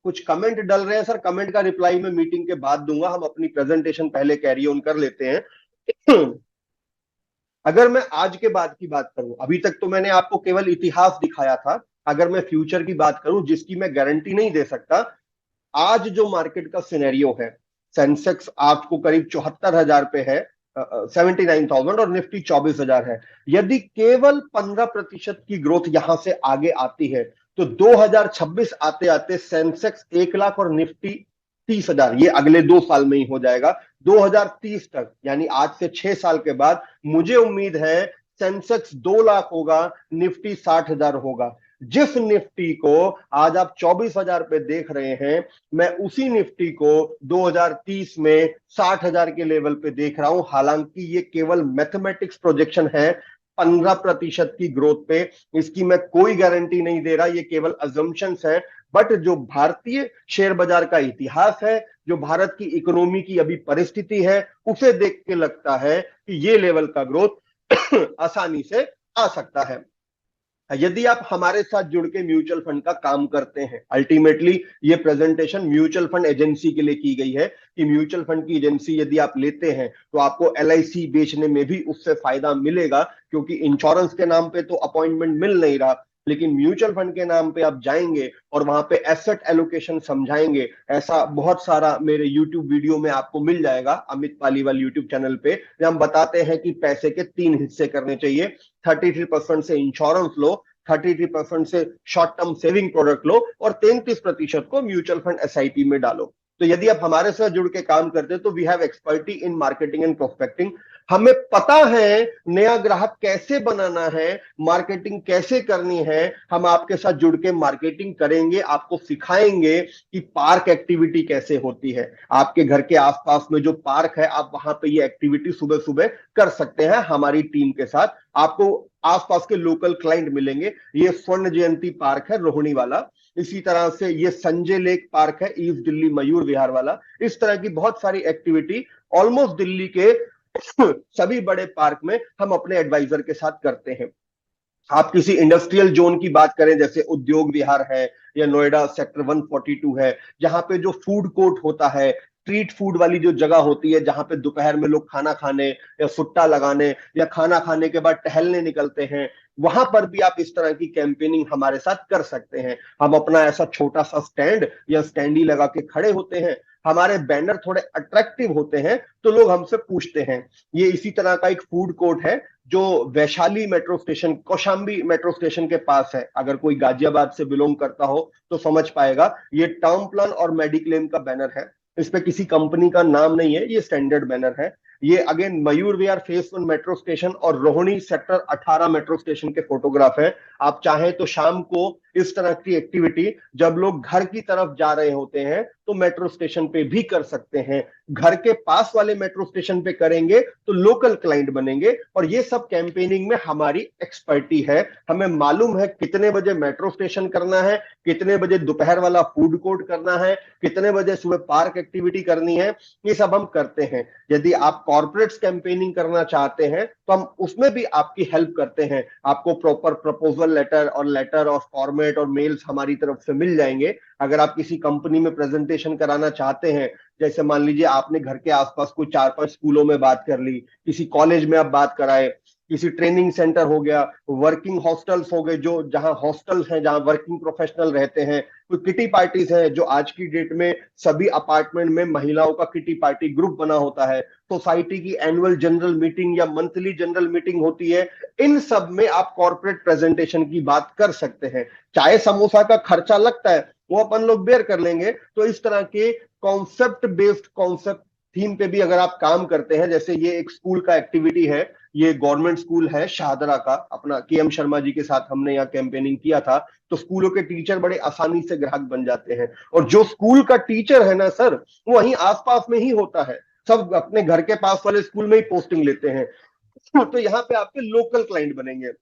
कुछ कमेंट डल रहे हैं सर, कमेंट का रिप्लाई मैं मीटिंग के बाद दूंगा, हम अपनी प्रेजेंटेशन पहले कैरी ऑन कर लेते हैं। अगर मैं आज के बाद की बात करूं, अभी तक तो मैंने आपको केवल इतिहास दिखाया था। अगर मैं फ्यूचर की बात करूं, जिसकी मैं गारंटी नहीं दे सकता, आज जो मार्केट का सिनेरियो है, सेंसेक्स आपको करीब 74,000 पे है, 79,000, और निफ्टी 24,000 है। यदि केवल 15% की ग्रोथ यहां से आगे आती है तो 2026 आते आते सेंसेक्स 1 लाख और निफ्टी 30,000, ये अगले 2 साल में ही हो जाएगा। 2030 तक, यानी आज से 6 साल के बाद, मुझे उम्मीद है सेंसेक्स 2 लाख होगा, निफ्टी 60,000 होगा। जिस निफ्टी को आज आप 24,000 पे देख रहे हैं, मैं उसी निफ्टी को 2030 में 60,000 के लेवल पे देख रहा हूं। हालांकि ये केवल मैथमेटिक्स प्रोजेक्शन है, 15% की ग्रोथ पे, इसकी मैं कोई गारंटी नहीं दे रहा, ये केवल अजम्पशंस है। बट जो भारतीय शेयर बाजार का इतिहास है, जो भारत की इकोनॉमी की अभी परिस्थिति है, उसे देख के लगता है कि ये लेवल का ग्रोथ आसानी से आ सकता है। यदि आप हमारे साथ जुड़ के म्यूचुअल फंड का काम करते हैं, अल्टीमेटली ये प्रेजेंटेशन म्यूचुअल फंड एजेंसी के लिए की गई है कि म्यूचुअल फंड की एजेंसी यदि आप लेते हैं तो आपको LIC बेचने में भी उससे फायदा मिलेगा, क्योंकि इंश्योरेंस के नाम पे तो अपॉइंटमेंट मिल नहीं रहा, लेकिन म्यूचुअल फंड के नाम पे आप जाएंगे और वहां पे एसेट एलोकेशन समझाएंगे। ऐसा बहुत सारा मेरे यूट्यूब वीडियो में आपको मिल जाएगा, अमित पालीवाल यूट्यूब चैनल पे, जहां हम बताते हैं कि पैसे के 3 हिस्से करने चाहिए। 33% से इंश्योरेंस लो, 33% से शॉर्ट टर्म सेविंग प्रोडक्ट लो, और 33% को म्यूचुअल फंड SIP में डालो। तो यदि आप हमारे साथ जुड़ के काम करते हैं तो we have expertise in marketing and prospecting. हमें पता है नया ग्राहक कैसे बनाना है, मार्केटिंग कैसे करनी है। हम आपके साथ जुड़ के मार्केटिंग करेंगे, आपको सिखाएंगे कि पार्क एक्टिविटी कैसे होती है। आपके घर के आसपास में जो पार्क है, आप वहां पे ये एक्टिविटी सुबह सुबह कर सकते हैं हमारी टीम के साथ। आपको आसपास के लोकल क्लाइंट मिलेंगे। ये स्वर्ण जयंती पार्क है रोहिणी वाला, इसी तरह से ये संजय लेक पार्क है ईस्ट दिल्ली मयूर विहार वाला। इस तरह की बहुत सारी एक्टिविटी ऑलमोस्ट दिल्ली के सभी बड़े पार्क में हम अपने एडवाइजर के साथ करते हैं। आप किसी इंडस्ट्रियल जोन की बात करें, जैसे उद्योग विहार है या नोएडा सेक्टर 142 है, जहां पे जो फूड कोर्ट होता है, स्ट्रीट फूड वाली जो जगह होती है, जहां पे दोपहर में लोग खाना खाने या सुट्टा लगाने या खाना खाने के बाद टहलने निकलते हैं, वहां पर भी आप इस तरह की कैंपेनिंग हमारे साथ कर सकते हैं। हम अपना ऐसा छोटा सा स्टैंड या स्टैंडी लगा के खड़े होते हैं, हमारे बैनर थोड़े अट्रैक्टिव होते हैं, तो लोग हमसे पूछते हैं। ये इसी तरह का एक फूड कोर्ट है जो Vaishali metro station, Kaushambi metro station के पास है। अगर कोई गाजियाबाद से बिलोंग करता हो तो समझ पाएगा। ये टर्म प्लान और मेडिक्लेम का बैनर है, इस पे किसी कंपनी का नाम नहीं है, ये स्टैंडर्ड बैनर है। ये again Mayur Vihar face 1 metro station और रोहिणी सेक्टर 18 मेट्रो स्टेशन के फोटोग्राफ है। आप चाहें तो शाम को इस तरह की एक्टिविटी जब लोग घर की तरफ जा रहे होते हैं तो मेट्रो स्टेशन पे भी कर सकते हैं। घर के पास वाले मेट्रो स्टेशन पे करेंगे तो लोकल क्लाइंट बनेंगे। और ये सब कैंपेनिंग में हमारी एक्सपर्टी है। हमें मालूम है कितने बजे मेट्रो स्टेशन करना है, कितने बजे दोपहर वाला फूड कोर्ट करना है, कितने बजे सुबह पार्क एक्टिविटी करनी है। ये सब हम करते हैं। यदि आप कॉर्पोरेट्स कैंपेनिंग करना चाहते हैं तो हम उसमें भी आपकी हेल्प करते हैं। आपको प्रॉपर प्रपोजल लेटर और फॉर्मेट और मेल्स हमारी तरफ से मिल जाएंगे। अगर आप किसी कंपनी में प्रेजेंटेशन कराना चाहते हैं, जैसे मान लीजिए आपने घर के आसपास कोई 4-5 स्कूलों में बात कर ली, किसी कॉलेज में आप बात कराए, किसी ट्रेनिंग सेंटर हो गया, वर्किंग हॉस्टल्स हो गए, जो जहां हॉस्टल्स हैं जहां वर्किंग प्रोफेशनल रहते हैं, कोई किटी पार्टीज है जो आज की डेट में सभी अपार्टमेंट में महिलाओं का किटी पार्टी ग्रुप बना होता है, सोसाइटी की एनुअल जनरल मीटिंग या मंथली जनरल मीटिंग होती है, इन सब में आप कॉर्पोरेट प्रेजेंटेशन की बात कर सकते हैं। चाय समोसा का खर्चा लगता है, वो अपन लोग बेयर कर लेंगे। तो इस तरह के कॉन्सेप्ट बेस्ड कॉन्सेप्ट थीम पे भी अगर आप काम करते हैं, जैसे ये एक स्कूल का एक्टिविटी है, ये गवर्नमेंट स्कूल है शाहदरा का, अपना के एम शर्मा जी के साथ हमने यहाँ कैंपेनिंग किया था। तो स्कूलों के टीचर बड़े आसानी से ग्राहक बन जाते हैं। और जो स्कूल का टीचर है ना सर, वो वहीं आसपास में ही होता है, सब अपने घर के पास वाले स्कूल में ही पोस्टिंग लेते हैं। तो यहाँ पे आपके लोकल क्लाइंट बनेंगे।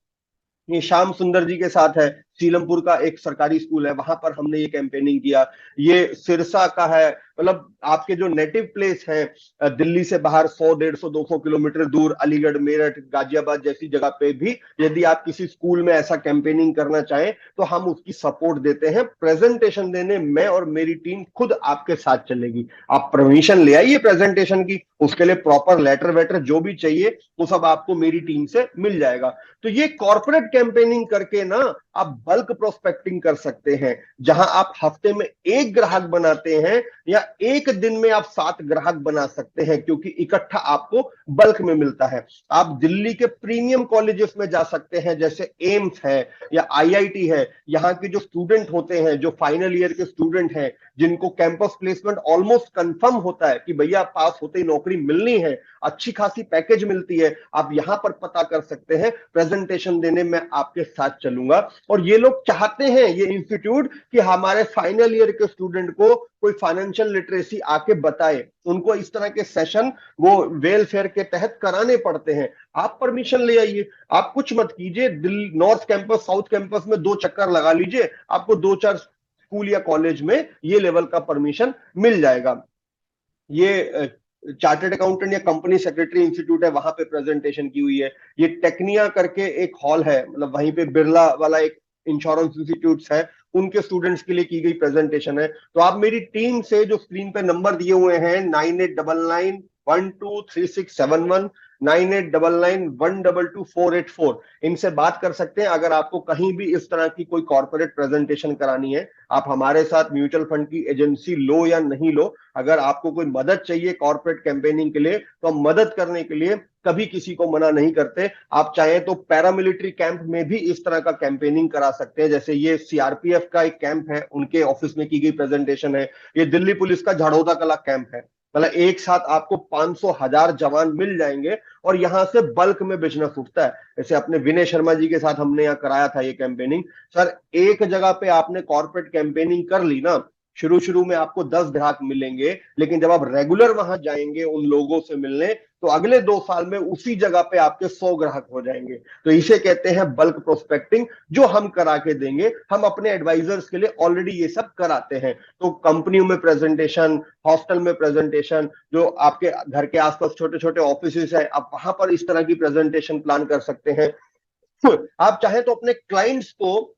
ये श्याम सुंदर जी के साथ है, सीलमपुर का एक सरकारी स्कूल है, वहां पर हमने ये कैंपेनिंग किया। ये सिरसा का है, मतलब आपके जो नेटिव प्लेस है दिल्ली से बाहर 100, 150, 200 किलोमीटर दूर, अलीगढ़, मेरठ, गाजियाबाद जैसी जगह पे भी यदि आप किसी स्कूल में ऐसा कैंपेनिंग करना चाहें तो हम उसकी सपोर्ट देते हैं। प्रेजेंटेशन देने मैं और मेरी टीम खुद आपके साथ चलेगी। आप परमिशन ले आइए प्रेजेंटेशन की, उसके लिए प्रॉपर लेटर वेटर जो भी चाहिए वो सब आपको मेरी टीम से मिल जाएगा। तो ये कॉर्पोरेट कैंपेनिंग करके ना आप बल्क प्रोस्पेक्टिंग कर सकते हैं, जहां आप हफ्ते में एक ग्राहक बनाते हैं या एक दिन में आप 7 ग्राहक बना सकते हैं, क्योंकि इकट्ठा आपको बल्क में मिलता है। आप दिल्ली के प्रीमियम कॉलेजेस में जा सकते हैं, जैसे एम्स है या आईआईटी है। यहाँ के जो स्टूडेंट होते हैं, जो फाइनल ईयर के स्टूडेंट हैं, जिनको कैंपस प्लेसमेंट ऑलमोस्ट कंफर्म होता है कि भैया पास होते ही नौकरी मिलनी है, अच्छी खासी पैकेज मिलती है, आप यहां पर पता कर सकते हैं। प्रेजेंटेशन देने में आपके साथ चलूंगा। और ये लोग चाहते हैं, ये इंस्टीट्यूट, कि हमारे फाइनल ईयर के स्टूडेंट को कोई फाइनेंशियल लिटरेसी आके बताए। उनको इस तरह के सेशन वो वेलफेयर के तहत कराने पड़ते हैं। आप परमिशन ले आइए, आप कुछ मत कीजिए, Delhi north campus south campus में 2 चक्कर लगा लीजिए, आपको 2-4 स्कूल या कॉलेज में ये लेवल का परमिशन मिल जाएगा। ये चार्टर्ड अकाउंटेंट या कंपनी सेक्रेटरी इंस्टीट्यूट है, वहां पे प्रेजेंटेशन की हुई है। ये टेक्निया करके एक हॉल है, मतलब वहीं पे बिरला वाला एक इंश्योरेंस इंस्टीट्यूट है, उनके स्टूडेंट्स के लिए की गई प्रेजेंटेशन है। तो आप मेरी टीम से, जो स्क्रीन पे नंबर दिए हुए हैं 9899123671, 9899122484, इनसे बात कर सकते हैं। अगर आपको कहीं भी इस तरह की कोई कॉर्पोरेट प्रेजेंटेशन करानी है, आप हमारे साथ म्यूचुअल फंड की एजेंसी लो या नहीं लो, अगर आपको कोई मदद चाहिए कॉर्पोरेट कैंपेनिंग के लिए, तो हम मदद करने के लिए कभी किसी को मना नहीं करते। आप चाहें तो पैरामिलिट्री कैंप में भी इस तरह का कैंपेनिंग करा सकते हैं, जैसे ये सीआरपीएफ का एक कैंप है, उनके ऑफिस में की गई प्रेजेंटेशन है। ये दिल्ली पुलिस का झाड़ोदा कला कैंप है, मतलब एक साथ आपको 500,000 जवान मिल जाएंगे और यहां से बल्क में बिजनेस उठता है। जैसे अपने विनय शर्मा जी के साथ हमने यहाँ कराया था ये कैंपेनिंग। सर एक जगह पे आपने कॉर्पोरेट कैंपेनिंग कर ली ना, शुरू शुरू में आपको 10 ग्राहक मिलेंगे, लेकिन जब आप रेगुलर वहां जाएंगे उन लोगों से मिलने, तो अगले 2 साल में उसी जगह पे आपके 100 ग्राहक हो जाएंगे। तो इसे कहते हैं बल्क प्रोस्पेक्टिंग, जो हम करा के देंगे। हम अपने एडवाइजर्स के लिए ऑलरेडी ये सब कराते हैं। तो कंपनियों में प्रेजेंटेशन, हॉस्टल में प्रेजेंटेशन, जो आपके घर के आसपास छोटे छोटे ऑफिस है, आप वहां पर इस तरह की प्रेजेंटेशन प्लान कर सकते हैं। आप चाहे तो अपने क्लाइंट्स को,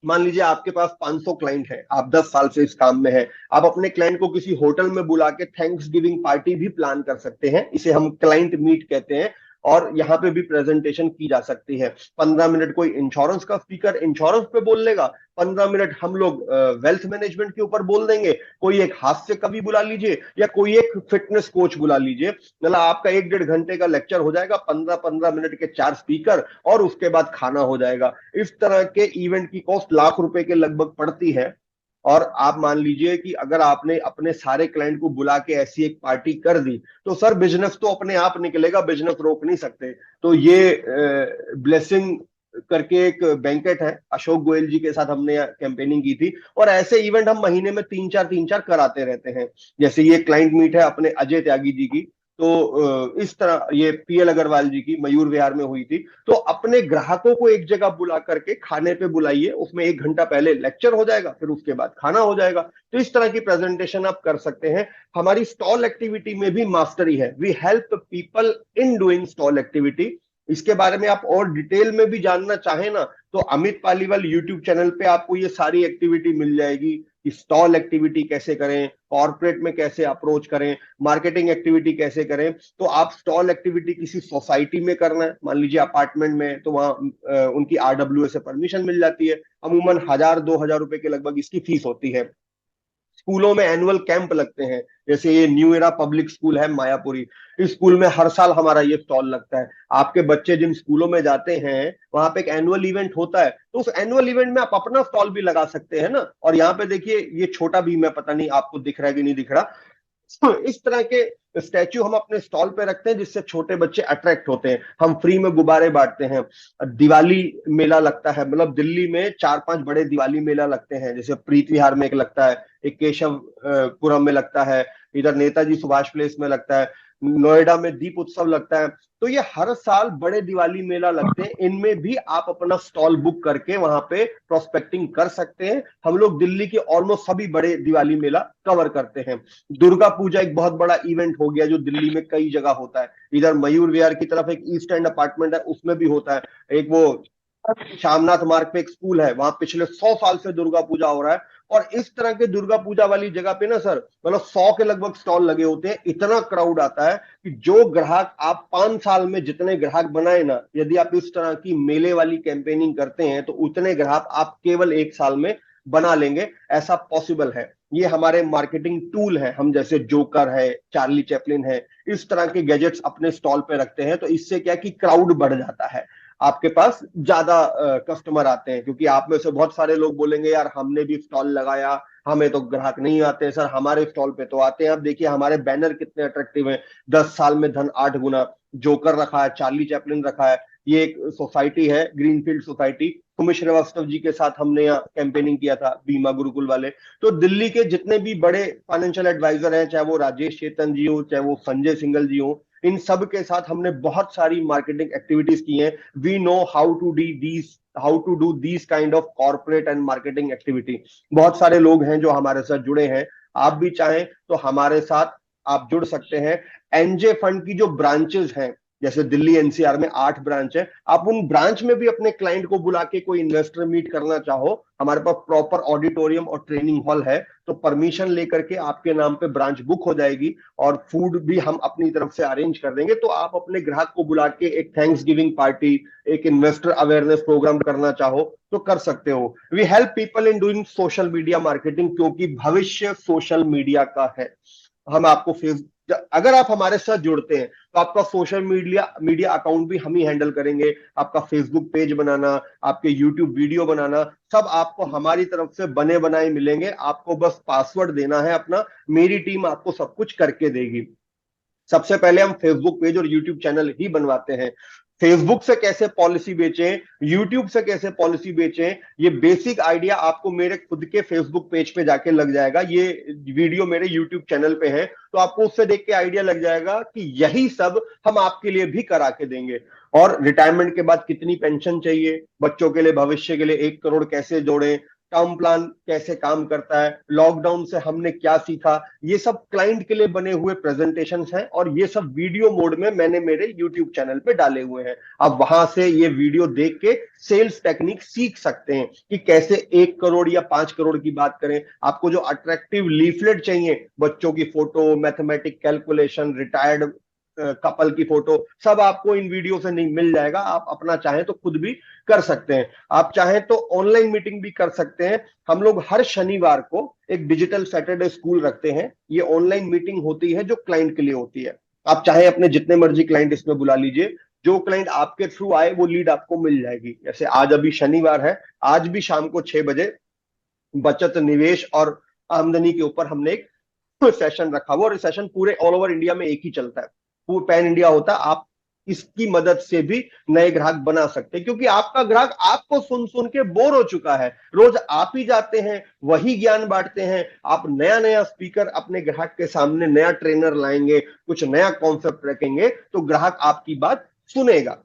मान लीजिए आपके पास 500 क्लाइंट है, आप 10 साल से इस काम में है, आप अपने क्लाइंट को किसी होटल में बुला के थैंक्स गिविंग पार्टी भी प्लान कर सकते हैं। इसे हम क्लाइंट मीट कहते हैं। और यहाँ पे भी प्रेजेंटेशन की जा सकती है। 15 मिनट कोई इंश्योरेंस का स्पीकर इंश्योरेंस पे बोल लेगा, 15 मिनट हम लोग वेल्थ मैनेजमेंट के ऊपर बोल देंगे, कोई एक हास्य कवि बुला लीजिए या कोई एक फिटनेस कोच बुला लीजिए। मतलब आपका 1-1.5 घंटे का लेक्चर हो जाएगा, 15-15 मिनट के 4 स्पीकर, और उसके बाद खाना हो जाएगा। इस तरह के इवेंट की कॉस्ट लाख रुपए के लगभग पड़ती है। और आप मान लीजिए कि अगर आपने अपने सारे क्लाइंट को बुला के ऐसी एक पार्टी कर दी, तो सर बिजनेस तो अपने आप निकलेगा, बिजनेस रोक नहीं सकते। तो ये ब्लेसिंग करके एक बैंकेट है, अशोक गोयल जी के साथ हमने कैंपेनिंग की थी, और ऐसे इवेंट हम महीने में 3-4 कराते रहते हैं। जैसे ये क्लाइंट मीट है अपने अजय त्यागी जी की, तो इस तरह ये पीएल अग्रवाल जी की मयूर विहार में हुई थी। तो अपने ग्राहकों को एक जगह बुला करके खाने पे बुलाइए, उसमें 1 घंटा पहले लेक्चर हो जाएगा, फिर उसके बाद खाना हो जाएगा। तो इस तरह की प्रेजेंटेशन आप कर सकते हैं। हमारी स्टॉल एक्टिविटी में भी मास्टरी है। We help people in doing stall activity. इसके बारे में आप और डिटेल में भी जानना चाहें ना, तो अमित पालीवाल यूट्यूब चैनल पे आपको ये सारी एक्टिविटी मिल जाएगी कि स्टॉल एक्टिविटी कैसे करें, कॉर्पोरेट में कैसे अप्रोच करें, मार्केटिंग एक्टिविटी कैसे करें। तो आप स्टॉल एक्टिविटी किसी सोसाइटी में करना है, मान लीजिए अपार्टमेंट में, तो वहां उनकी आरडब्ल्यू से परमिशन मिल जाती है। अमूमन 1,000-2,000 रुपए के लगभग इसकी फीस होती है। स्कूलों में एनुअल कैंप लगते हैं, जैसे ये न्यू एरा पब्लिक स्कूल है मायापुरी, इस स्कूल में हर साल हमारा ये स्टॉल लगता है। आपके बच्चे जिन स्कूलों में जाते हैं वहां पे एक एनुअल इवेंट होता है, तो उस एनुअल इवेंट में आप अपना स्टॉल भी लगा सकते हैं ना। और यहाँ पे देखिए ये छोटा भीम है, पता नहीं आपको दिख रहा है कि नहीं दिख रहा। इस तरह के स्टैच्यू हम अपने स्टॉल पे रखते हैं, जिससे छोटे बच्चे अट्रैक्ट होते हैं। हम फ्री में गुब्बारे बांटते हैं। दिवाली मेला लगता है, मतलब दिल्ली में 4-5 बड़े दिवाली मेला लगते हैं। जैसे प्रीत विहार में एक लगता है, एक केशव पुरम में लगता है, इधर नेताजी सुभाष प्लेस में लगता है, नोएडा में दीप उत्सव लगता है। तो ये हर साल बड़े दिवाली मेला लगते हैं, इनमें भी आप अपना स्टॉल बुक करके वहां पे प्रोस्पेक्टिंग कर सकते हैं। हम लोग दिल्ली के ऑलमोस्ट सभी बड़े दिवाली मेला कवर करते हैं। दुर्गा पूजा एक बहुत बड़ा इवेंट हो गया जो दिल्ली में कई जगह होता है। इधर मयूर विहार की तरफ एक ईस्ट एंड अपार्टमेंट है, उसमें भी होता है। एक वो शामनाथ मार्ग पे एक स्कूल है, वहां पिछले 100 साल से दुर्गा पूजा हो रहा है। और इस तरह के दुर्गा पूजा वाली जगह पे ना सर, मतलब 100 के लगभग स्टॉल लगे होते हैं। इतना क्राउड आता है कि जो ग्राहक आप 5 साल में जितने ग्राहक बनाए ना, यदि आप इस तरह की मेले वाली कैंपेनिंग करते हैं, तो उतने ग्राहक आप केवल 1 साल में बना लेंगे। ऐसा पॉसिबल है। ये हमारे मार्केटिंग टूल है, हम जैसे जोकर है, चार्ली चैपलिन है, इस तरह के गैजेट्स अपने स्टॉल पे रखते हैं। तो इससे क्या कि क्राउड बढ़ जाता है, आपके पास ज्यादा कस्टमर आते हैं। क्योंकि आप में से बहुत सारे लोग बोलेंगे यार हमने भी स्टॉल लगाया, हमें तो ग्राहक नहीं आते। सर हमारे स्टॉल पे तो आते हैं। आप देखिए हमारे बैनर कितने अट्रैक्टिव हैं, 10 साल में धन 8 गुना, जोकर रखा है, चार्ली चैपलिन रखा है। ये एक सोसाइटी है ग्रीनफील्ड सोसाइटी, कुमिर श्रीवास्तव जी के साथ हमने यहाँ कैंपेनिंग किया था, बीमा गुरुकुल वाले। तो दिल्ली के जितने भी बड़े फाइनेंशियल एडवाइजर हैं, चाहे वो राजेश चेतन जी हो, चाहे वो संजय सिंगल जी हो, इन सब के साथ हमने बहुत सारी मार्केटिंग एक्टिविटीज की हैं। We know how to do these kind of corporate and marketing activity. बहुत सारे लोग हैं जो हमारे साथ जुड़े हैं। आप भी चाहें तो हमारे साथ आप जुड़ सकते हैं। एनजे फंड की जो ब्रांचेस हैं, जैसे दिल्ली एनसीआर में 8 ब्रांच है, आप उन ब्रांच में भी अपने क्लाइंट को बुला के कोई इन्वेस्टर मीट करना चाहो, हमारे पास प्रॉपर ऑडिटोरियम और ट्रेनिंग हॉल है। तो परमिशन लेकर के आपके नाम पे ब्रांच बुक हो जाएगी, और फूड भी हम अपनी तरफ से अरेंज कर देंगे। तो आप अपने ग्राहक को बुला के एक थैंक्स गिविंग पार्टी, एक इन्वेस्टर अवेयरनेस प्रोग्राम करना चाहो तो कर सकते हो। We help people in doing social media marketing, क्योंकि भविष्य सोशल मीडिया का है। हम आपको अगर आप हमारे साथ जुड़ते हैं तो आपका सोशल मीडिया मीडिया अकाउंट भी हम ही हैंडल करेंगे, आपका फेसबुक पेज बनाना, आपके यूट्यूब वीडियो बनाना, सब आपको हमारी तरफ से बने बनाए मिलेंगे। आपको बस पासवर्ड देना है अपना, मेरी टीम आपको सब कुछ करके देगी। सबसे पहले हम फेसबुक पेज और यूट्यूब चैनल ही बनवाते हैं। फेसबुक से कैसे पॉलिसी बेचें, यूट्यूब से कैसे पॉलिसी बेचें, ये बेसिक आइडिया आपको मेरे खुद के फेसबुक पेज पे जाके लग जाएगा। ये वीडियो मेरे यूट्यूब चैनल पे है, तो आपको उससे देख के आइडिया लग जाएगा कि यही सब हम आपके लिए भी करा के देंगे। और रिटायरमेंट के बाद कितनी पेंशन चाहिए, बच्चों के लिए भविष्य के लिए 1 करोड़ कैसे जोड़ें, टर्म प्लान कैसे काम करता है, लॉकडाउन से हमने क्या सीखा, ये सब क्लाइंट के लिए बने हुए प्रेजेंटेशंस हैं। और ये सब वीडियो मोड में मैंने मेरे यूट्यूब चैनल पे डाले हुए हैं। आप वहां से ये वीडियो देख के सेल्स टेक्निक सीख सकते हैं कि कैसे 1 करोड़ या 5 करोड़ की बात करें। आपको जो अट्रैक्टिव लीफलेट चाहिए, बच्चों की photo, mathematic calculation, retired couple की फोटो, सब आपको इन वीडियो से नहीं मिल जाएगा। आप अपना चाहें तो खुद भी कर सकते हैं। आप चाहें तो ऑनलाइन मीटिंग भी कर सकते हैं। हम लोग हर शनिवार को एक डिजिटल सैटरडे स्कूल रखते हैं। ये ऑनलाइन मीटिंग होती है जो क्लाइंट के लिए होती है। आप चाहे अपने जितने मर्जी क्लाइंट इसमें बुला लीजिए, जो क्लाइंट आपके थ्रू आए वो लीड आपको मिल जाएगी। जैसे आज अभी शनिवार है, आज भी शाम को 6 बजे बचत, निवेश और आमदनी के ऊपर हमने एक सेशन रखा हुआ। और ये सेशन पूरे ऑल ओवर इंडिया में एक ही चलता है, पूरे पैन इंडिया होता है। आप इसकी मदद से भी नए ग्राहक बना सकते हैं, क्योंकि आपका ग्राहक आपको सुन सुन के बोर हो चुका है। रोज आप ही जाते हैं, वही ज्ञान बांटते हैं। आप नया नया स्पीकर अपने ग्राहक के सामने, नया ट्रेनर लाएंगे, कुछ नया कॉन्सेप्ट रखेंगे, तो ग्राहक आपकी बात सुनेगा।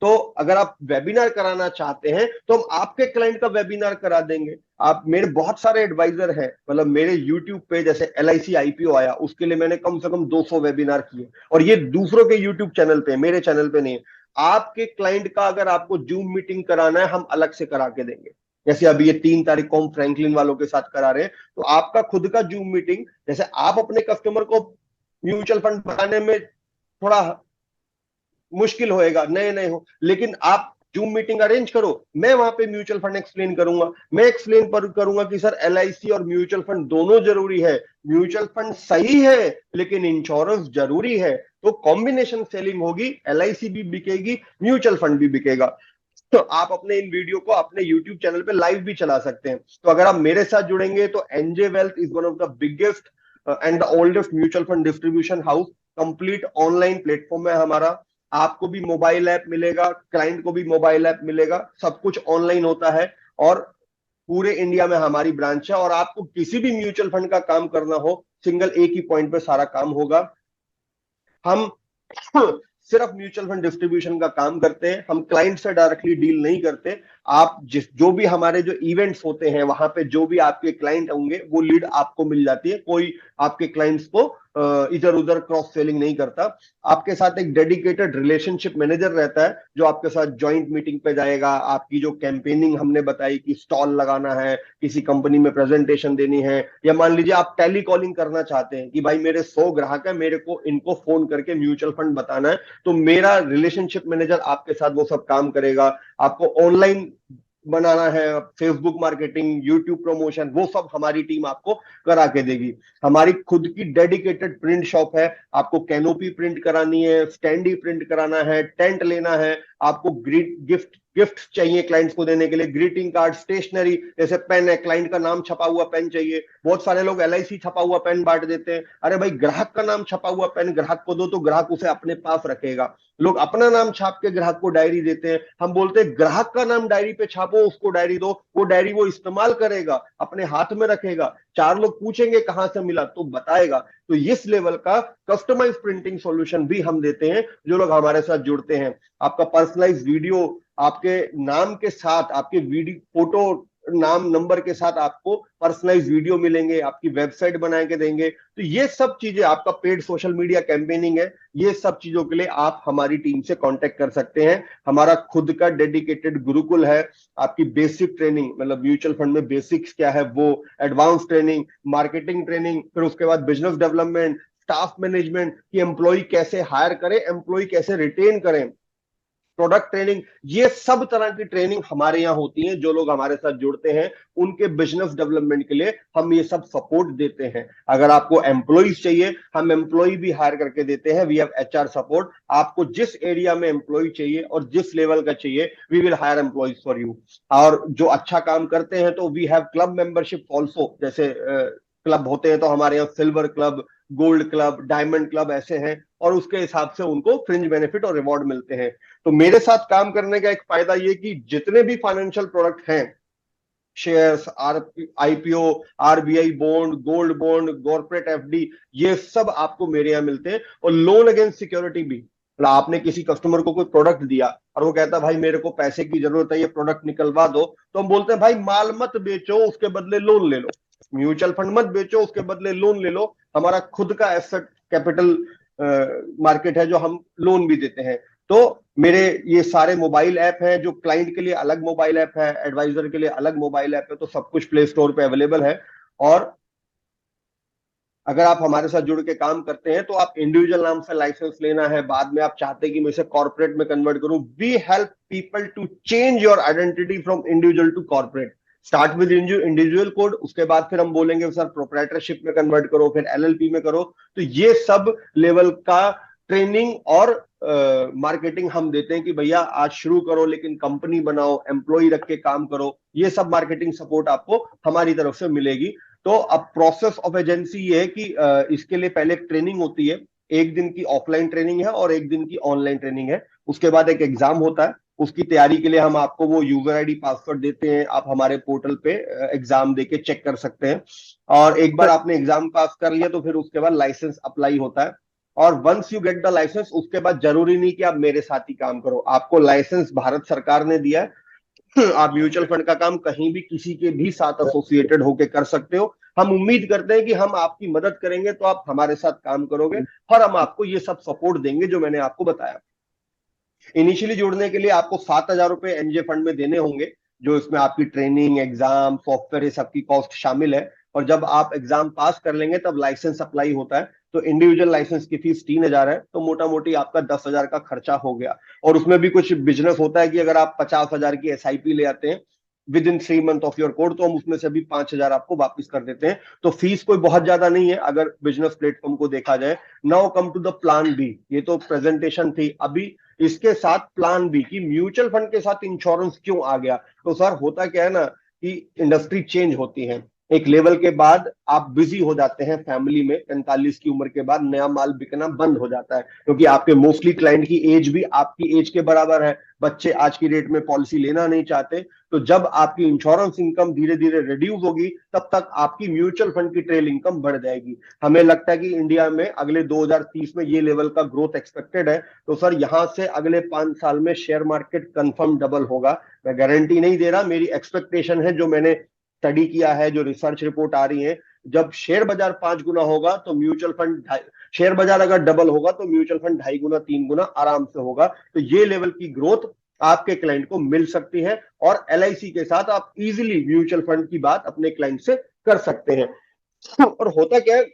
तो अगर आप वेबिनार कराना चाहते हैं तो हम आपके क्लाइंट का वेबिनार करा देंगे। आप, मेरे बहुत सारे एडवाइजर हैं, मतलब मेरे यूट्यूब पे जैसे LIC IPO आया, उसके लिए मैंने कम से कम 200 वेबिनार किए, और ये दूसरों के यूट्यूब चैनल पे, मेरे चैनल पे नहीं है। आपके क्लाइंट का अगर आपको जूम मीटिंग कराना है, हम अलग से करा के देंगे। जैसे अभी ये 3 तारीख को हम फ्रैंकलिन वालों के साथ करा रहे हैं, तो आपका खुद का जूम मीटिंग, जैसे आप अपने कस्टमर को म्यूचुअल फंड बताने में थोड़ा मुश्किल होएगा, नए नए हो, लेकिन आप जूम मीटिंग अरेंज करो, मैं वहां पे म्यूचुअल फंड एक्सप्लेन करूंगा। मैं एक्सप्लेन पर करूंगा कि सर LIC और म्यूचुअल फंड दोनों जरूरी है। म्यूचुअल फंड सही है लेकिन इंश्योरेंस जरूरी है। तो कॉम्बिनेशन सेलिंग होगी, LIC भी बिकेगी, म्यूचुअल फंड भी बिकेगा। तो आप अपने इन वीडियो को अपने यूट्यूब चैनल पे लाइव भी चला सकते हैं। तो अगर आप मेरे साथ जुड़ेंगे तो NJ wealth is one of the biggest and the oldest mutual fund distribution house. Complete online platform है हमारा। आपको भी मोबाइल ऐप मिलेगा, क्लाइंट को भी मोबाइल ऐप मिलेगा, सब कुछ ऑनलाइन होता है। और पूरे इंडिया में हमारी ब्रांच है, और आपको किसी भी म्यूचुअल फंड का काम करना हो, सिंगल एक ही पॉइंट पे सारा काम होगा। हम सिर्फ म्यूचुअल फंड डिस्ट्रीब्यूशन का काम करते हैं, हम क्लाइंट से डायरेक्टली डील नहीं करते। आप जो भी हमारे जो इवेंट्स होते हैं, वहां पे जो भी आपके क्लाइंट होंगे वो लीड आपको मिल जाती है। कोई आपके क्लाइंट्स को इधर उधर क्रॉस सेलिंग नहीं करता। आपके साथ एक डेडिकेटेड रिलेशनशिप मैनेजर रहता है, जो आपके साथ ज्वाइंट मीटिंग पे जाएगा। आपकी जो कैंपेनिंग हमने बताई कि स्टॉल लगाना है, किसी कंपनी में प्रेजेंटेशन देनी है, या मान लीजिए आप टेली कॉलिंग करना चाहते हैं कि भाई मेरे 100 ग्राहक है, मेरे को इनको फोन करके म्यूचुअल फंड बताना है, तो मेरा रिलेशनशिप मैनेजर आपके साथ वो सब काम करेगा। आपको ऑनलाइन बनाना है, फेसबुक मार्केटिंग, यूट्यूब प्रमोशन, वो सब हमारी टीम आपको करा के देगी। हमारी खुद की डेडिकेटेड प्रिंट शॉप है। आपको कैनोपी प्रिंट करानी है, स्टैंडी प्रिंट कराना है, टेंट लेना है, आपको गिफ्ट गिफ्ट चाहिए क्लाइंट्स को देने के लिए, ग्रीटिंग कार्ड, स्टेशनरी, जैसे पेन है, क्लाइंट का नाम छपा हुआ पेन चाहिए। बहुत सारे लोग LIC छपा हुआ पेन बांट देते हैं। अरे भाई, ग्राहक का नाम छपा हुआ पेन ग्राहक को दो, तो ग्राहक उसे अपने पास रखेगा। लोग अपना नाम छाप के ग्राहक को डायरी देते हैं। हम बोलते हैं ग्राहक का नाम डायरी पे छापो, उसको डायरी दो, वो डायरी वो इस्तेमाल करेगा, अपने हाथ में रखेगा। 4 लोग पूछेंगे कहां से मिला तो बताएगा। तो इस लेवल का कस्टमाइज प्रिंटिंग सॉल्यूशन भी हम देते हैं जो लोग हमारे साथ जुड़ते हैं। आपका पर्सनलाइज वीडियो आपके नाम के साथ, आपके वीडियो फोटो नाम नंबर के साथ आपको पर्सनलाइज वीडियो मिलेंगे, आपकी वेबसाइट बना के देंगे। तो ये सब चीजें, आपका पेड सोशल मीडिया कैंपेनिंग है, ये सब चीजों के लिए आप हमारी टीम से कांटेक्ट कर सकते हैं। हमारा खुद का डेडिकेटेड गुरुकुल है। आपकी बेसिक ट्रेनिंग, मतलब म्यूचुअल फंड में बेसिक्स क्या है वो, एडवांस ट्रेनिंग, मार्केटिंग ट्रेनिंग, फिर उसके बाद बिजनेस डेवलपमेंट, स्टाफ मैनेजमेंट, कि एम्प्लॉय कैसे हायर करें, एम्प्लॉय कैसे रिटेन करें, प्रोडक्ट ट्रेनिंग, ये सब तरह की ट्रेनिंग हमारे यहाँ होती है। जो लोग हमारे साथ जुड़ते हैं उनके बिजनेस डेवलपमेंट के लिए हम ये सब सपोर्ट देते हैं। अगर आपको एम्प्लॉइज चाहिए, हम एम्प्लॉय भी हायर करके देते हैं। We have HR support. आपको जिस एरिया में एम्प्लॉय चाहिए और जिस लेवल का चाहिए, we will hire employees for you. और जो अच्छा काम करते हैं तो we have club membership also. जैसे क्लब होते हैं तो हमारे यहाँ silver club, gold club, diamond club ऐसे हैं, और उसके हिसाब से उनको फ्रिंज बेनिफिट और रिवॉर्ड मिलते हैं। तो मेरे साथ काम करने का एक फायदा ये कि जितने भी फाइनेंशियल प्रोडक्ट हैं, shares, or IPO, RBI bond, gold bond, corporate FD, ये सब आपको मेरे यहाँ मिलते हैं। और लोन अगेंस्ट सिक्योरिटी भी, मतलब आपने किसी कस्टमर को कोई प्रोडक्ट दिया और वो कहता है भाई मेरे को पैसे की जरूरत है, ये प्रोडक्ट निकलवा दो, तो हम बोलते हैं भाई माल मत बेचो, उसके बदले लोन ले लो। म्यूचुअल फंड मत बेचो, उसके बदले लोन ले लो। हमारा खुद का एसेट कैपिटल मार्केट है जो हम लोन भी देते हैं। तो मेरे ये सारे मोबाइल ऐप हैं, जो क्लाइंट के लिए अलग मोबाइल ऐप है, एडवाइजर के लिए अलग मोबाइल ऐप है, तो सब कुछ प्ले स्टोर पे अवेलेबल है। और अगर आप हमारे साथ जुड़ के काम करते हैं तो आप इंडिविजुअल नाम से लाइसेंस लेना है, बाद में आप चाहते हैं कि मैं इसे कॉर्पोरेट में कन्वर्ट करूं, we help people to change your identity from individual to corporate. Start with individual code, उसके बाद फिर हम बोलेंगे सर प्रोप्राइटरशिप में कन्वर्ट करो, फिर एलएलपी में करो। तो ये सब लेवल का ट्रेनिंग और मार्केटिंग हम देते हैं कि भैया आज शुरू करो लेकिन कंपनी बनाओ, एम्प्लॉय रख के काम करो। ये सब मार्केटिंग सपोर्ट आपको हमारी तरफ से मिलेगी। तो अब प्रोसेस ऑफ एजेंसी ये है कि इसके लिए पहले एक ट्रेनिंग होती है। एक दिन की ऑफलाइन ट्रेनिंग है और एक दिन की ऑनलाइन ट्रेनिंग है। उसके बाद एक एग्जाम होता है। उसकी तैयारी के लिए हम आपको वो यूजर आईडी पासवर्ड देते हैं, आप हमारे पोर्टल पे एग्जाम देके चेक कर सकते हैं। और एक बार आपने एग्जाम पास कर लिया तो फिर उसके बाद लाइसेंस अप्लाई होता है। और once you get the licence, उसके बाद जरूरी नहीं कि आप मेरे साथ ही काम करो, आपको लाइसेंस भारत सरकार ने दिया है। आप म्यूचुअल फंड का काम कहीं भी किसी के भी साथ एसोसिएटेड होकर कर सकते हो। हम उम्मीद करते हैं कि हम आपकी मदद करेंगे तो आप हमारे साथ काम करोगे, और हम आपको ये सब सपोर्ट देंगे जो मैंने आपको बताया। इनिशियली जुड़ने के लिए आपको 7,000 रुपए एनजे फंड में देने होंगे, जो इसमें आपकी ट्रेनिंग, एग्जाम, सॉफ्टवेयर, ये सबकी कॉस्ट शामिल है। और जब आप एग्जाम पास कर लेंगे तब लाइसेंस अप्लाई होता है। तो इंडिविजुअल लाइसेंस की फीस 3,000 है, तो मोटा मोटी आपका 10,000 का खर्चा हो गया। और उसमें भी कुछ बिजनेस होता है कि अगर आप 50,000 की एसआईपी ले आते हैं with in 3 month of your code, तो हम उसमें से भी 5,000 आपको वापस कर देते हैं। तो फीस कोई बहुत ज्यादा नहीं है अगर बिजनेस प्लेटफॉर्म को देखा जाए। Now come to the plan B. ये तो प्रेजेंटेशन थी, अभी इसके साथ प्लान बी कि म्यूचुअल फंड के साथ इंश्योरेंस क्यों आ गया। तो सर होता क्या है ना कि इंडस्ट्री चेंज होती है, एक लेवल के बाद आप बिजी हो जाते हैं फैमिली में, 45 की उम्र के बाद नया माल बिकना बंद हो जाता है, क्योंकि आपके मोस्टली क्लाइंट की एज भी आपकी एज के बराबर है। बच्चे आज की डेट में पॉलिसी लेना नहीं चाहते। तो जब आपकी इंश्योरेंस इनकम धीरे धीरे रिड्यूस होगी, तब तक आपकी म्यूचुअल फंड की ट्रेल इनकम बढ़ जाएगी। हमें लगता है कि इंडिया में अगले 2030 में ये लेवल का ग्रोथ एक्सपेक्टेड है। तो सर यहां से अगले 5 साल में शेयर मार्केट कंफर्म डबल होगा। मैं गारंटी नहीं दे रहा, मेरी एक्सपेक्टेशन है, जो मैंने स्टडी किया है, जो रिसर्च रिपोर्ट आ रही है। जब शेयर बाजार 5 गुना होगा तो म्यूचुअल फंड शेयर बाजार अगर डबल होगा तो म्यूचुअल फंड 2.5 गुना 3 गुना आराम से होगा। तो ये लेवल की ग्रोथ आपके क्लाइंट को मिल सकती है, और एलआईसी के साथ आप इजीली म्यूचुअल फंड की बात अपने क्लाइंट से कर सकते हैं। और होता क्या है,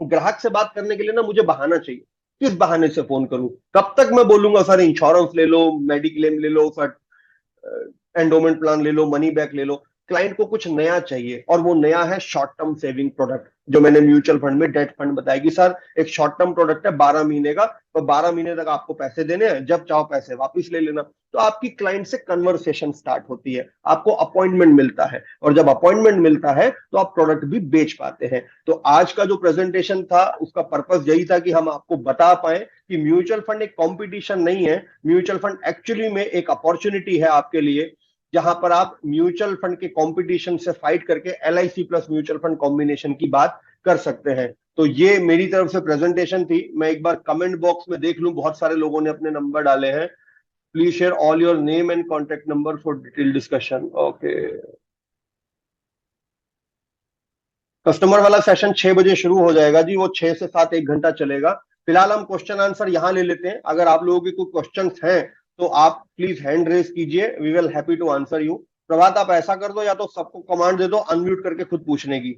ग्राहक से बात करने के लिए ना मुझे बहाना चाहिए, किस बहाने से फोन करूं। कब तक मैं बोलूंगा सर इंश्योरेंस ले लो, मेडिक्लेम ले लो, सर एंडोमेंट प्लान ले लो, मनी बैक ले लो। क्लाइंट को कुछ नया चाहिए, और वो नया है शॉर्ट टर्म सेविंग प्रोडक्ट, जो मैंने म्यूचुअल फंड में डेट फंड बताया कि सर एक शॉर्ट टर्म प्रोडक्ट है 12 महीने का, तो 12 महीने तक आपको पैसे देने हैं, जब चाहो पैसे वापस ले लेना। तो आपकी क्लाइंट से कन्वर्सेशन स्टार्ट होती है, आपको अपॉइंटमेंट मिलता है, और जब अपॉइंटमेंट मिलता है तो आप प्रोडक्ट भी बेच पाते हैं। तो आज का जो प्रेजेंटेशन था उसका पर्पस यही था कि हम आपको बता पाए कि म्यूचुअल फंड एक कॉम्पिटिशन नहीं है। म्यूचुअल फंड एक्चुअली में एक अपॉर्चुनिटी है आपके लिए, जहां पर आप म्यूचुअल फंड के कंपटीशन से फाइट करके LIC plus mutual fund combination की बात कर सकते हैं। तो ये मेरी तरफ से प्रेजेंटेशन थी। मैं एक बार कमेंट बॉक्स में देख लूं, बहुत सारे लोगों ने अपने नंबर डाले हैं। Please share all your name and contact number for detail discussion. Okay, customer वाला सेशन 6 बजे शुरू हो जाएगा जी, वो 6 से 7 1 घंटा चलेगा। फिलहाल हम क्वेश्चन आंसर यहाँ ले लेते हैं। अगर आप लोगों के कोई क्वेश्चन हैं तो आप प्लीज हैंड रेज कीजिए, we will happy to answer you. Prabhat आप ऐसा कर दो, या तो सबको कमांड दे दो अनम्यूट करके खुद पूछने की।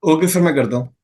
ओके सर, मैं करता हूँ।